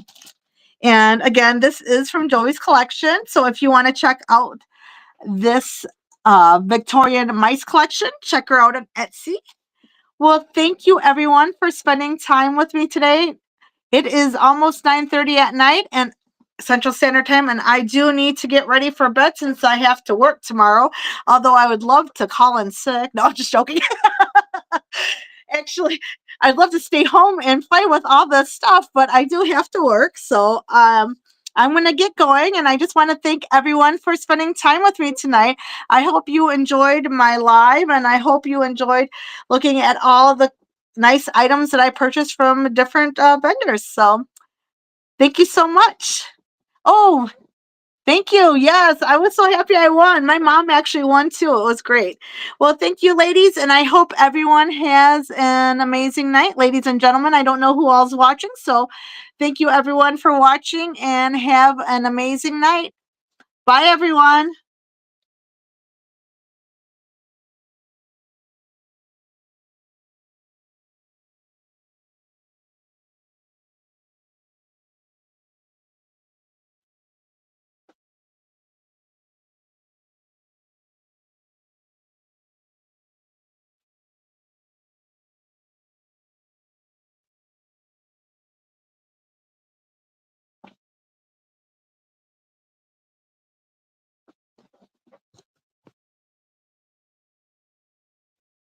And again, this is from Joli's collection. So if you want to check out this Victorian mice collection, check her out on Etsy. Well, thank you everyone for spending time with me today. It is almost 9:30 at night and Central Standard Time, and I do need to get ready for bed since I have to work tomorrow. Although I would love to call in sick. No, I'm just joking. Actually, I'd love to stay home and play with all this stuff, but I do have to work. So I'm going to get going, and I just want to thank everyone for spending time with me tonight. I hope you enjoyed my live, and I hope you enjoyed looking at all the nice items that I purchased from different vendors. So thank you so much. Oh, thank you. Yes, I was so happy I won. My mom actually won too. It was great. Well, thank you, ladies, and I hope everyone has an amazing night. Ladies and gentlemen, I don't know who all's watching, so thank you everyone for watching and have an amazing night. Bye, everyone.